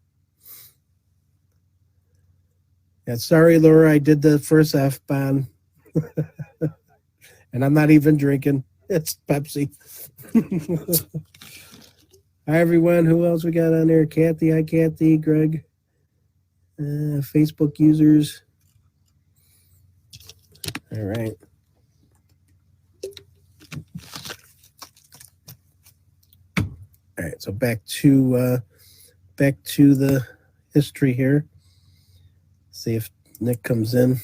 Yeah, sorry, Laura, I did the first F-bomb. And I'm not even drinking. It's Pepsi. Hi, everyone. Who else we got on there? Kathy. Hi, Kathy. Greg. Facebook users. All right. All right, so back to the history here. See if Nick comes in.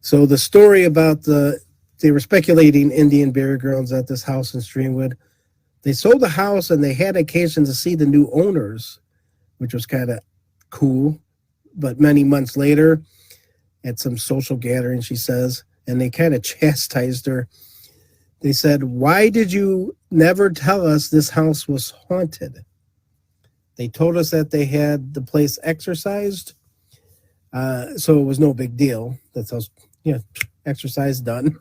So the story about they were speculating Indian burial grounds at this house in Streamwood. They sold the house and they had occasion to see the new owners, which was kind of cool. But many months later, at some social gathering, she says, and they kind of chastised her. They said, "Why did you never tell us this house was haunted?" They told us that they had the place exorcised, so it was no big deal. That's how, exercise done.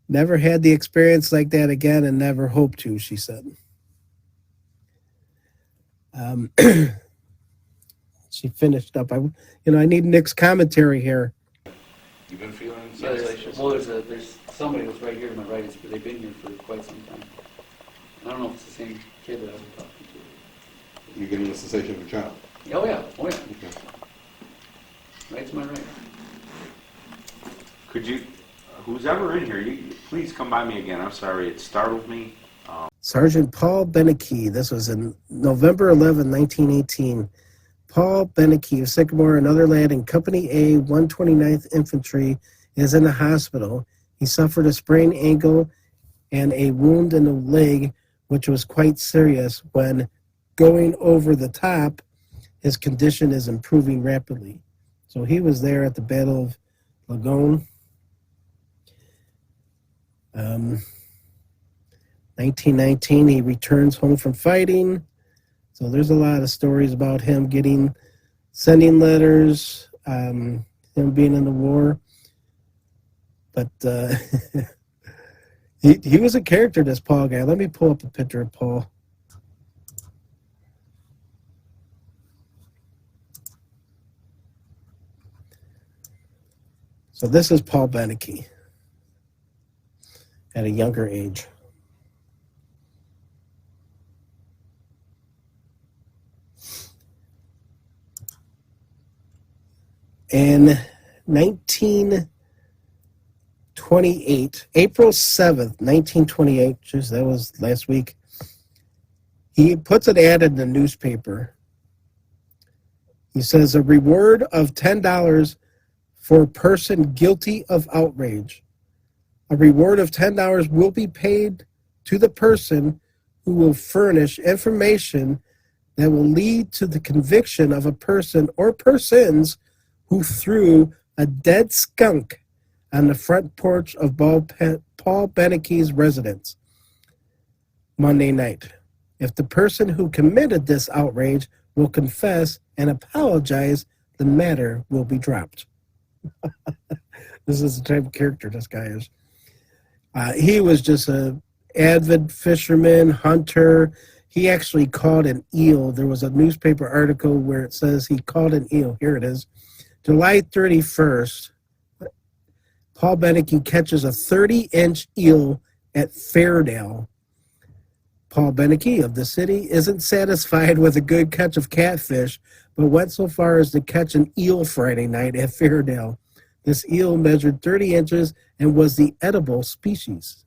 Never had the experience like that again and never hope to, she said. She finished up. I need Nick's commentary here. You've been feeling sensations? Well, there's somebody who's right here to my right. They've been here for quite some time. I don't know if it's the same kid that I was talking to. You're getting the sensation of a child? Oh, yeah. Oh, yeah. Okay. Right to my right. Could you, who's ever in here, please come by me again. I'm sorry, it startled me. Sergeant Paul Beneke. This was in November 11, 1918. Paul Beneke of Sycamore, another lad in Company A, 129th Infantry, is in the hospital. He suffered a sprained ankle and a wound in the leg, which was quite serious. When going over the top, his condition is improving rapidly. So he was there at the Battle of Lagone. 1919, he returns home from fighting. So there's a lot of stories about him sending letters, him being in the war. But He was a character, this Paul guy. Let me pull up a picture of Paul. So this is Paul Beneke at a younger age. In 1928, April 7th, 1928, geez, that was last week, he puts an ad in the newspaper. He says, a reward of $10 for a person guilty of outrage. A reward of $10 will be paid to the person who will furnish information that will lead to the conviction of a person or persons who threw a dead skunk on the front porch of Paul Beneke's residence Monday night. If the person who committed this outrage will confess and apologize, the matter will be dropped. This is the type of character this guy is. He was just an avid fisherman, hunter. He actually caught an eel. There was a newspaper article where it says he caught an eel. Here it is. July 31st, Paul Beneke catches a 30-inch eel at Fairdale. Paul Beneke of the city isn't satisfied with a good catch of catfish, but went so far as to catch an eel Friday night at Fairdale. This eel measured 30 inches and was the edible species.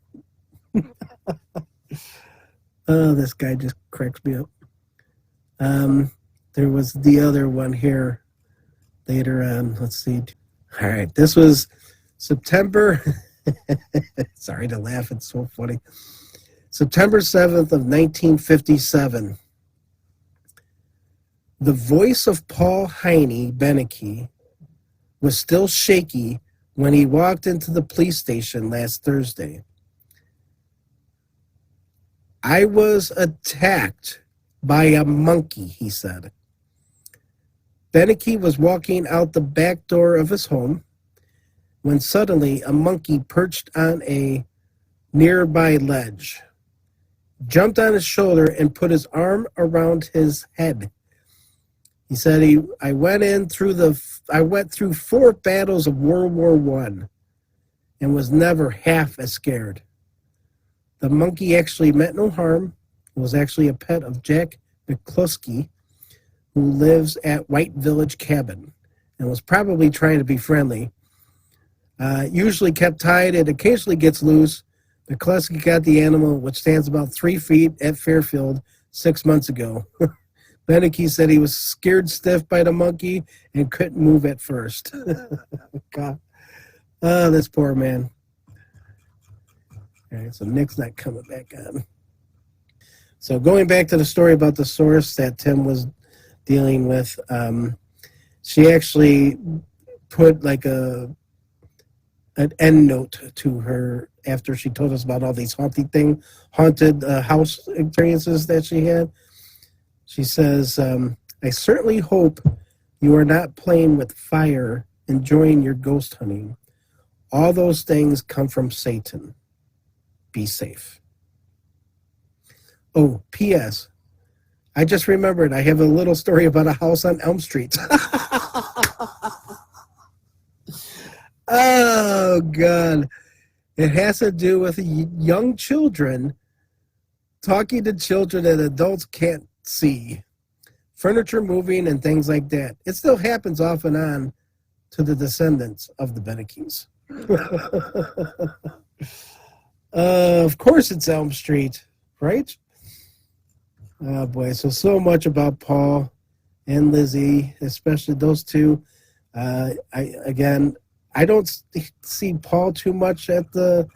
Oh, this guy just cracks me up. There was the other one here later on. Let's see. All right, this was September. Sorry to laugh, it's so funny. September 7th of 1957. The voice of Paul Heine Beneke was still shaky when he walked into the police station last Thursday. I was attacked by a monkey, he said. Beneke was walking out the back door of his home when suddenly a monkey perched on a nearby ledge, jumped on his shoulder, and put his arm around his head. He said, I went through 4 battles of World War I and was never half as scared. The monkey actually meant no harm. It was actually a pet of Jack McCluskey, who lives at White Village Cabin, and was probably trying to be friendly. Usually kept tied, it occasionally gets loose. McCluskey got the animal, which stands about 3 feet, at Fairfield 6 months ago. Beneke said he was scared stiff by the monkey and couldn't move at first. God. Oh, this poor man. All right, so Nick's not coming back on. So going back to the story about the source that Tim was dealing with, she actually put like an end note to her after she told us about all these haunted house experiences that she had. She says, I certainly hope you are not playing with fire, enjoying your ghost hunting. All those things come from Satan. Be safe. Oh, P.S. I just remembered I have a little story about a house on Elm Street. Oh, God. It has to do with young children talking to children that adults can't see. Furniture moving and things like that. It still happens off and on to the descendants of the Benekes. Of course it's Elm Street, right? Oh, boy. So much about Paul and Lizzie, especially those two. I don't see Paul too much at the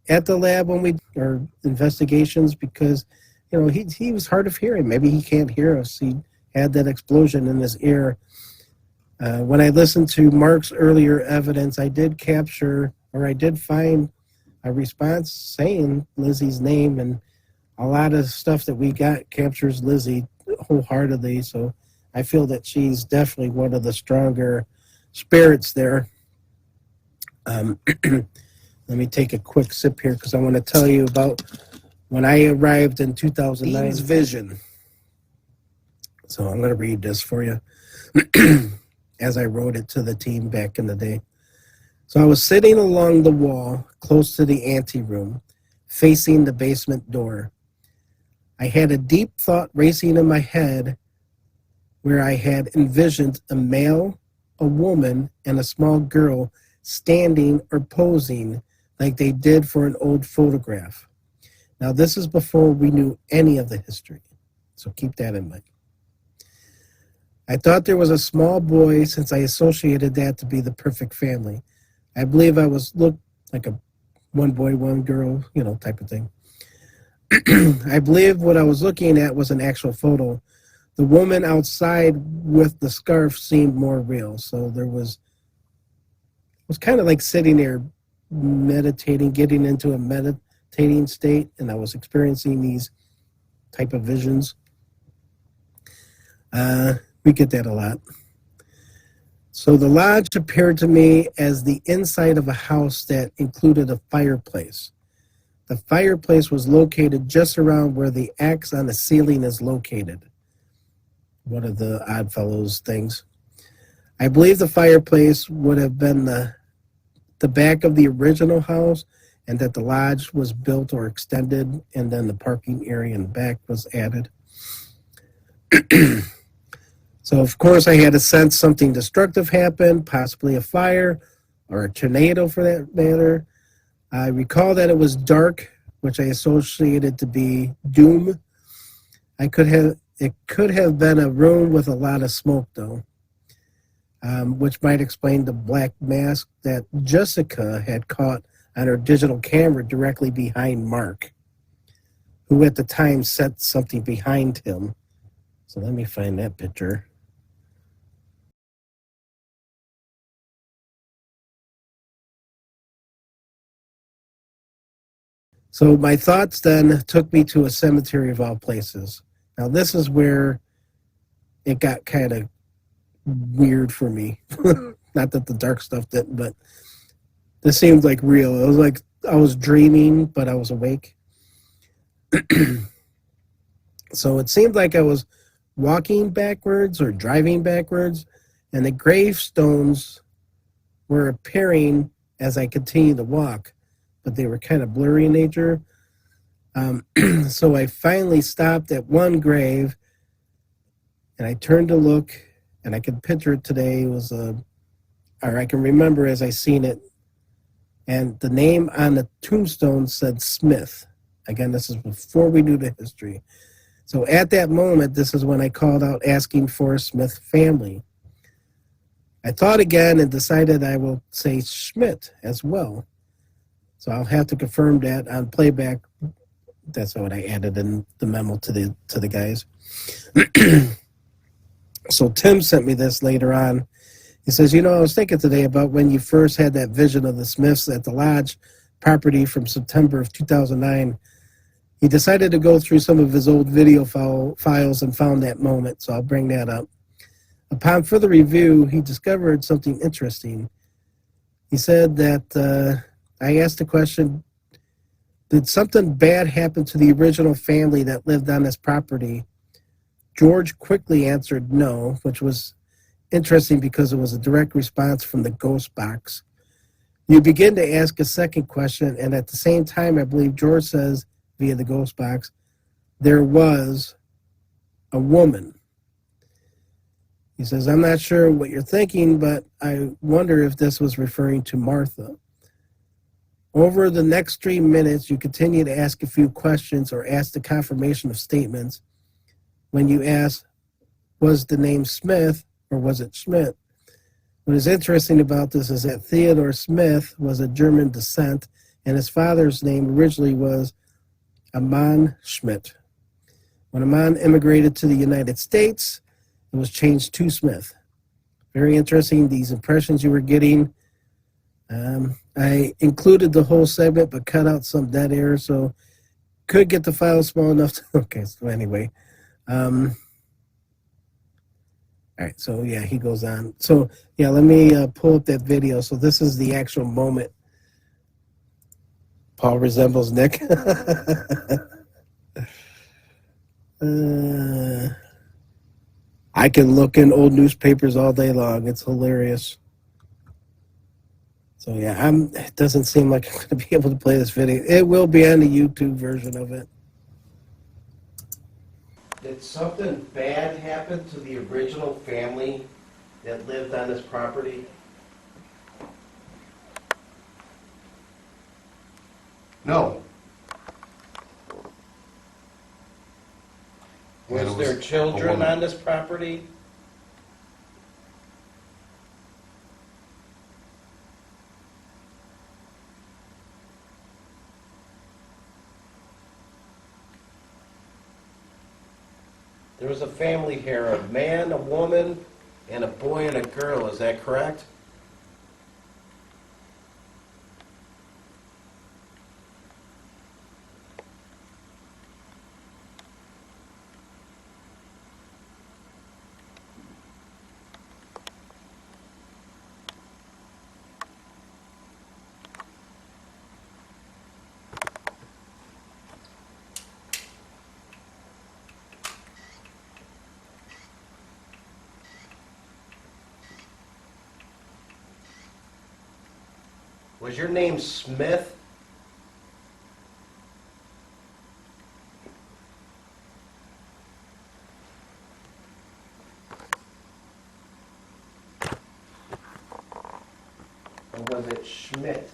lab when we or investigations because he was hard of hearing. Maybe he can't hear us. He had that explosion in his ear. When I listened to Mark's earlier evidence, I did find a response saying Lizzie's name, and a lot of stuff that we got captures Lizzie wholeheartedly. So I feel that she's definitely one of the stronger spirits there. The Let me take a quick sip here because I want to tell you about when I arrived in 2009's vision. So I'm going to read this for you as I wrote it to the team back in the day. So I was sitting along the wall close to the anteroom, facing the basement door. I had a deep thought racing in my head where I had envisioned a male, a woman, and a small girl standing or posing like they did for an old photograph. Now, this is before we knew any of the history, so keep that in mind. I thought there was a small boy since I associated that to be the perfect family. I believe I looked like a one boy, one girl, type of thing. I believe what I was looking at was an actual photo. The woman outside with the scarf seemed more real. So there was kind of like sitting there meditating, getting into a meditating state, and I was experiencing these type of visions. We get that a lot. So the lodge appeared to me as the inside of a house that included a fireplace. The fireplace was located just around where the axe on the ceiling is located. One of the Oddfellows things. I believe the fireplace would have been the back of the original house, and that the lodge was built or extended, and then the parking area in the back was added. So, of course, I had a sense something destructive happened, possibly a fire or a tornado for that matter. I recall that it was dark, which I associated to be doom. It could have been a room with a lot of smoke, though, which might explain the black mask that Jessica had caught on her digital camera directly behind Mark, who at the time set something behind him. So let me find that picture. So my thoughts then took me to a cemetery of all places. Now this is where it got kind of weird for me. Not that the dark stuff didn't, but this seemed like real. It was like I was dreaming, but I was awake. So it seemed like I was walking backwards or driving backwards, and the gravestones were appearing as I continued to walk, but they were kind of blurry in nature. So I finally stopped at one grave, and I turned to look, and I could picture it today. Or I can remember as I seen it, and the name on the tombstone said Smith. Again, this is before we knew the history. So at that moment, this is when I called out asking for a Smith family. I thought again and decided I will say Schmidt as well. So I'll have to confirm that on playback. That's what I added in the memo to the guys. So Tim sent me this later on. He says, I was thinking today about when you first had that vision of the Smiths at the lodge property from September of 2009. He decided to go through some of his old video files and found that moment, so I'll bring that up. Upon further review, he discovered something interesting. He said that I asked the question, did something bad happen to the original family that lived on this property? George quickly answered no, which was interesting because it was a direct response from the ghost box. You begin to ask a second question, and at the same time, I believe George says, via the ghost box, there was a woman. He says, I'm not sure what you're thinking, but I wonder if this was referring to Martha. Over the next 3 minutes, you continue to ask a few questions or ask the confirmation of statements. When you ask, was the name Smith or was it Schmidt? What is interesting about this is that Theodore Smith was of German descent, and his father's name originally was Amon Schmidt. When Amon immigrated to the United States, it was changed to Smith. Very interesting, these impressions you were getting. I included the whole segment, but cut out some dead air, so could get the file small enough to, okay, so anyway. All right, so yeah, he goes on. So yeah, let me pull up that video. So this is the actual moment Paul resembles Nick. I can look in old newspapers all day long. It's hilarious. So yeah, it doesn't seem like I'm going to be able to play this video. It will be on the YouTube version of it. Did something bad happen to the original family that lived on this property? No. Was there children on this property? There was a family here, a man, a woman, and a boy and a girl. Is that correct? Was your name Smith? Or was it Schmidt?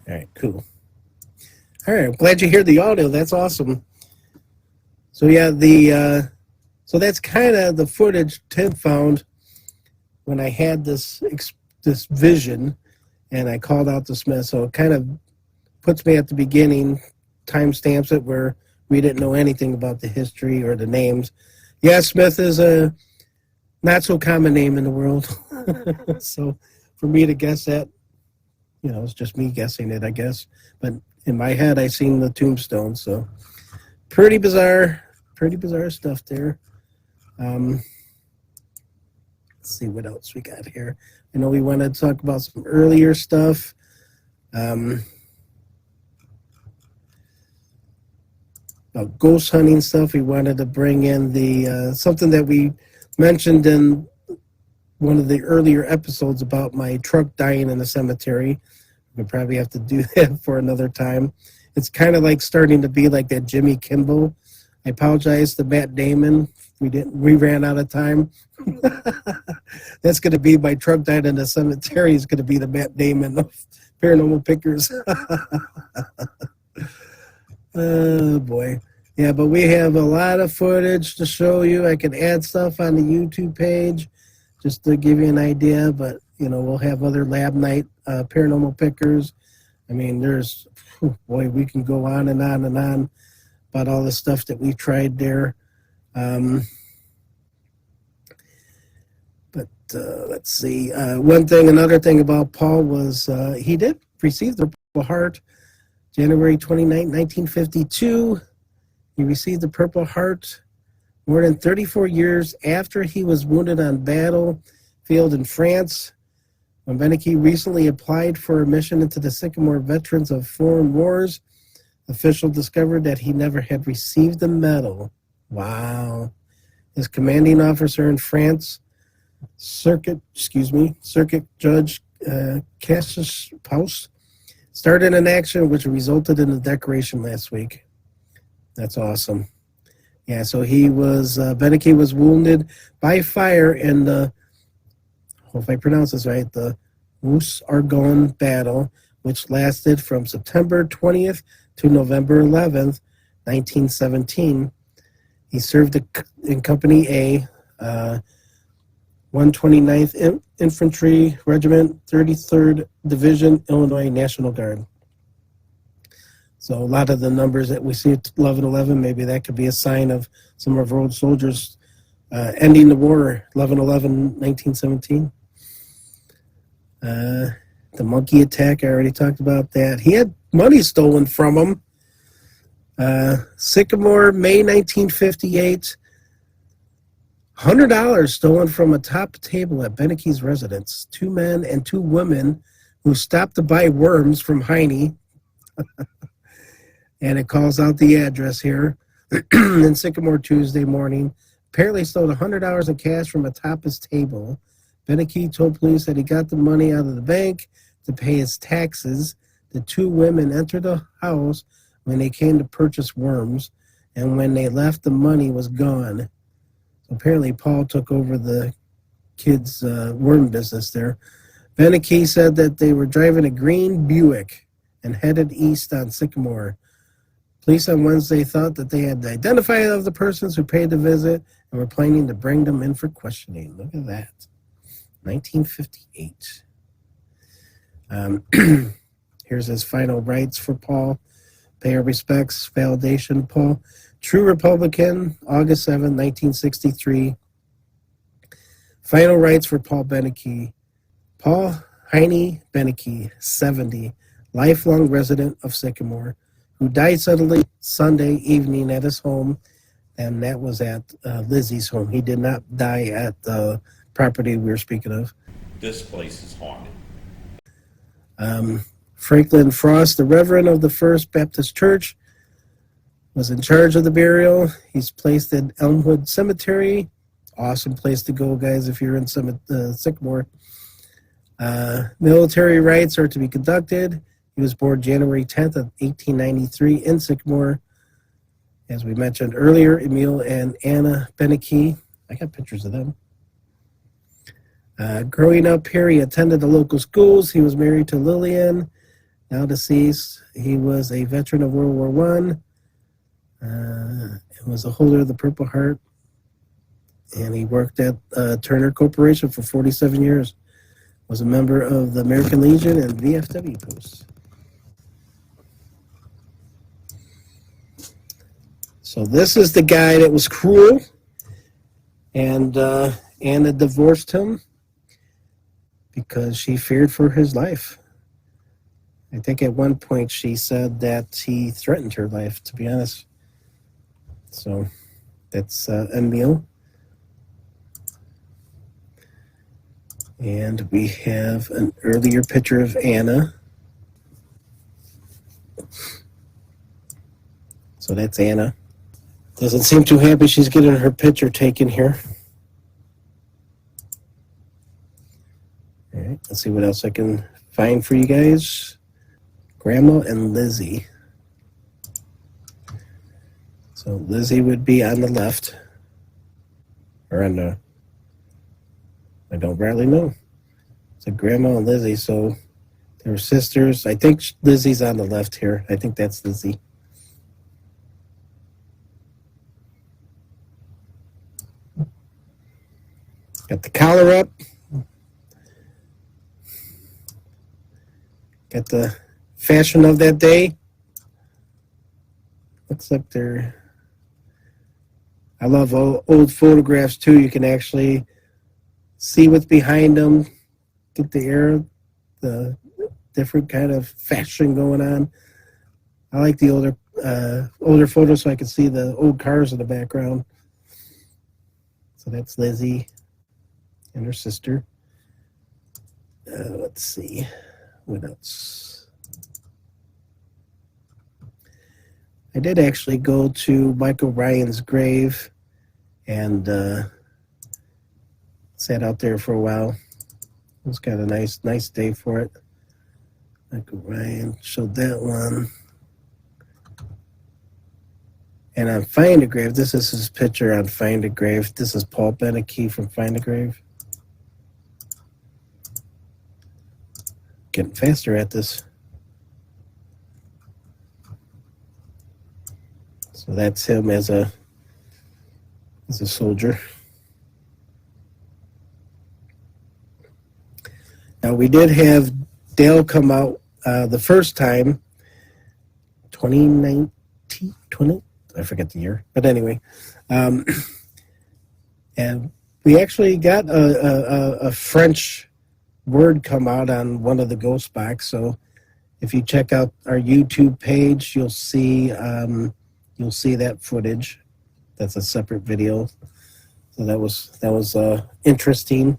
All right, cool. All right, I'm glad you hear the audio. That's awesome. So yeah, so that's kind of the footage Tim found when I had this vision, and I called out the Smith. So it kind of puts me at the beginning, timestamps it where we didn't know anything about the history or the names. Yeah, Smith is a not so common name in the world. So for me to guess that, it's just me guessing it, I guess. But in my head, I seen the tombstone. So pretty bizarre stuff there. Let's see what else we got here. I know we wanted to talk about some earlier stuff. About ghost hunting stuff. We wanted to bring in the something that we mentioned in one of the earlier episodes about my truck dying in the cemetery. We'll probably have to do that for another time. It's kind of like starting to be like that Jimmy Kimmel. I apologize to Matt Damon. We ran out of time. That's going to be my truck died in the cemetery. Is going to be the Matt Damon of Paranormal Pickers. Oh boy. Yeah, but we have a lot of footage to show you. I can add stuff on the YouTube page just to give you an idea, but we'll have other lab night Paranormal Pickers. I mean, we can go on and on and on about all the stuff that we tried there. But let's see. Another thing about Paul was he did receive the Purple Heart January 29, 1952. He received the Purple Heart more than 34 years after he was wounded on battlefield in France. When Beneke recently applied for a mission into the Sycamore Veterans of Foreign Wars, officials discovered that he never had received the medal. Wow. His commanding officer in France, Circuit Judge Cassius Paus, started an action which resulted in a decoration last week. That's awesome. Yeah, so Beneke was wounded by fire in the, hope I pronounce this right, the Rousse-Argonne battle, which lasted from September 20th to November 11th, 1917. He served in Company A, 129th Infantry Regiment, 33rd Division, Illinois National Guard. So a lot of the numbers that we see at 1111, maybe that could be a sign of some of our old soldiers ending the war, 11/11, 1917. The monkey attack, I already talked about that. He had money stolen from him. Sycamore, May 1958. $100 stolen from a top table at Beneke's residence. 2 men and 2 women who stopped to buy worms from Heine. And it calls out the address here in Sycamore Tuesday morning. Apparently stole $100 in cash from atop his table. Beneke told police that he got the money out of the bank to pay his taxes. The 2 women entered the house when they came to purchase worms, and when they left, the money was gone. Apparently, Paul took over the kids' worm business there. Beneke said that they were driving a green Buick and headed east on Sycamore. Police on Wednesday thought that they had identified of the persons who paid the visit and were planning to bring them in for questioning. Look at that. 1958. Here's his final rites for Paul. Pay our respects, validation, Paul. True Republican, August 7, 1963. Final rites for Paul Beneke. Paul Heine Beneke, 70, lifelong resident of Sycamore, who died suddenly Sunday evening at his home, and that was at Lizzie's home. He did not die at the property we were speaking of. This place is haunted. Franklin Frost, the Reverend of the First Baptist Church, was in charge of the burial. He's placed in Elmwood Cemetery. Awesome place to go, guys, if you're in Sycamore. Military rites are to be conducted. He was born January 10th of 1893 in Sycamore. As we mentioned earlier, Emil and Anna Beneke. I got pictures of them. Growing up here, he attended the local schools. He was married to Lillian, now deceased. He was a veteran of World War I. Was a holder of the Purple Heart. And he worked at Turner Corporation for 47 years. Was a member of the American Legion and VFW Post. So this is the guy that was cruel, and Anna divorced him because she feared for his life. I think at one point she said that he threatened her life, to be honest. So that's Emil. And we have an earlier picture of Anna. So that's Anna. Doesn't seem too happy she's getting her picture taken here. All right, let's see what else I can find for you guys. Grandma and Lizzie. So Lizzie would be on the left. Or on the... I don't really know. It's a Grandma and Lizzie, so they were sisters. I think Lizzie's on the left here. I think that's Lizzie. Got the collar up. Got the fashion of that day. Looks like they're... I love old photographs too. You can actually see what's behind them, get the air, the different kind of fashion going on. I like the older photos so I can see the old cars in the background. So that's Lizzie and her sister. Let's see, what else? I did actually go to Michael Ryan's grave and sat out there for a while. It was kind of a nice day for it. Michael Ryan showed that one. And on Find a Grave, this is his picture on Find a Grave. This is Paul Beneke from Find a Grave. Getting faster at this. So that's him as a soldier. Now we did have Dale come out the first time, 2019, I forget the year, but anyway, and we actually got a French word come out on one of the ghost box. So if you check out our YouTube page, you'll see that footage. That's a separate video. So that was interesting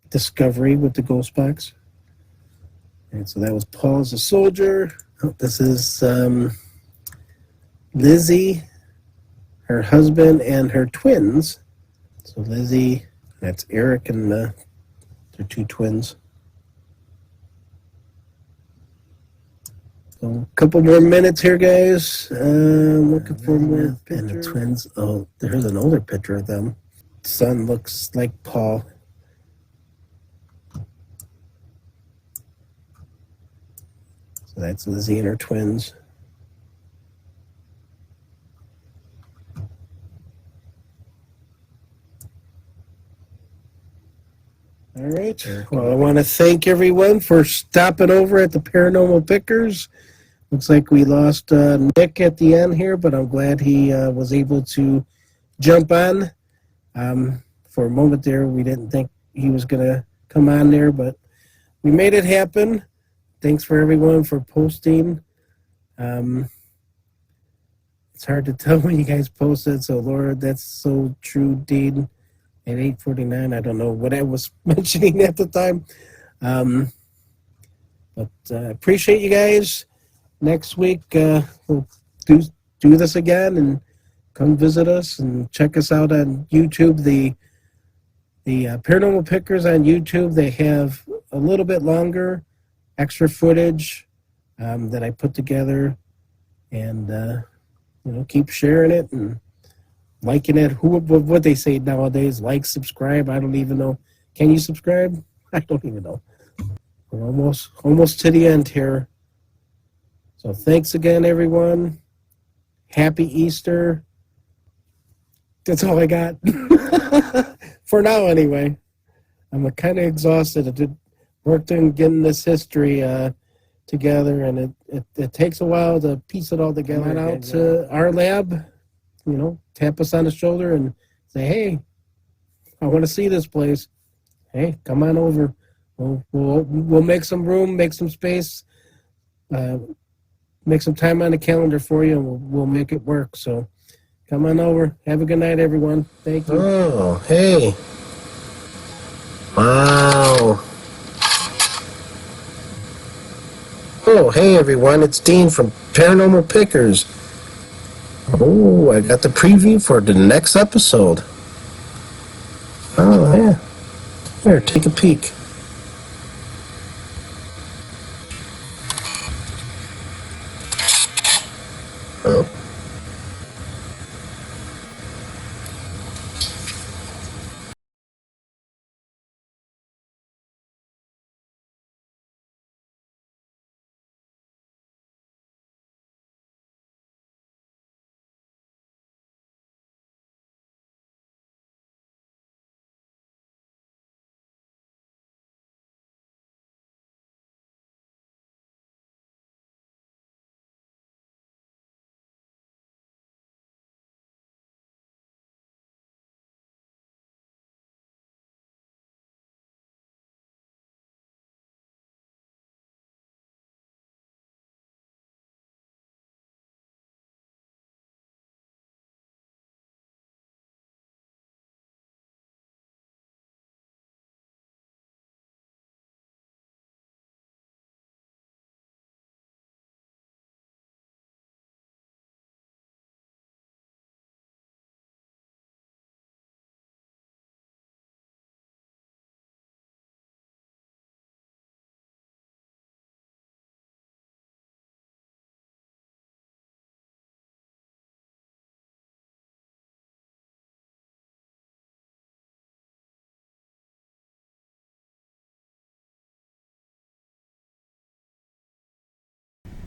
discovery with the ghost box. And so that was Paul as a soldier. Oh, this is Lizzie, her husband, and her twins. So Lizzie, that's Eric and their two twins. So a couple more minutes here, guys. Looking for more pictures. And the twins. Oh, there's an older picture of them. Son looks like Paul. So that's Lizzie and her twins. All right. Well, I want to thank everyone for stopping over at the Paranormal Pickers. Looks like we lost Nick at the end here, but I'm glad he was able to jump on. For a moment there, we didn't think he was going to come on there, but we made it happen. Thanks for everyone for posting. It's hard to tell when you guys posted, so Laura, that's so true, Dean. At 8:49, I don't know what I was mentioning at the time. But appreciate you guys. Next week, we'll do this again and come visit us and check us out on YouTube. The Paranormal Pickers on YouTube, they have a little bit longer extra footage that I put together, and keep sharing it and liking it. What they say nowadays, like, subscribe. I don't even know. Can you subscribe? I don't even know. We're almost to the end here. So thanks again, everyone. Happy Easter. That's all I got. For now, anyway. I'm kind of exhausted. I did worked in getting this history together, and it takes a while to piece it all together. Come on out to our lab, tap us on the shoulder and say, hey, I want to see this place. Hey, come on over. We'll make some room, make some space, make some time on the calendar for you, and we'll make it work. So come on over. Have a good night, everyone. Thank you. Oh, hey. Wow. Oh, hey, everyone. It's Dean from Paranormal Pickers. Oh, I got the preview for the next episode. Oh, yeah. Here, take a peek. Oh.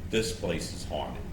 This place is haunted.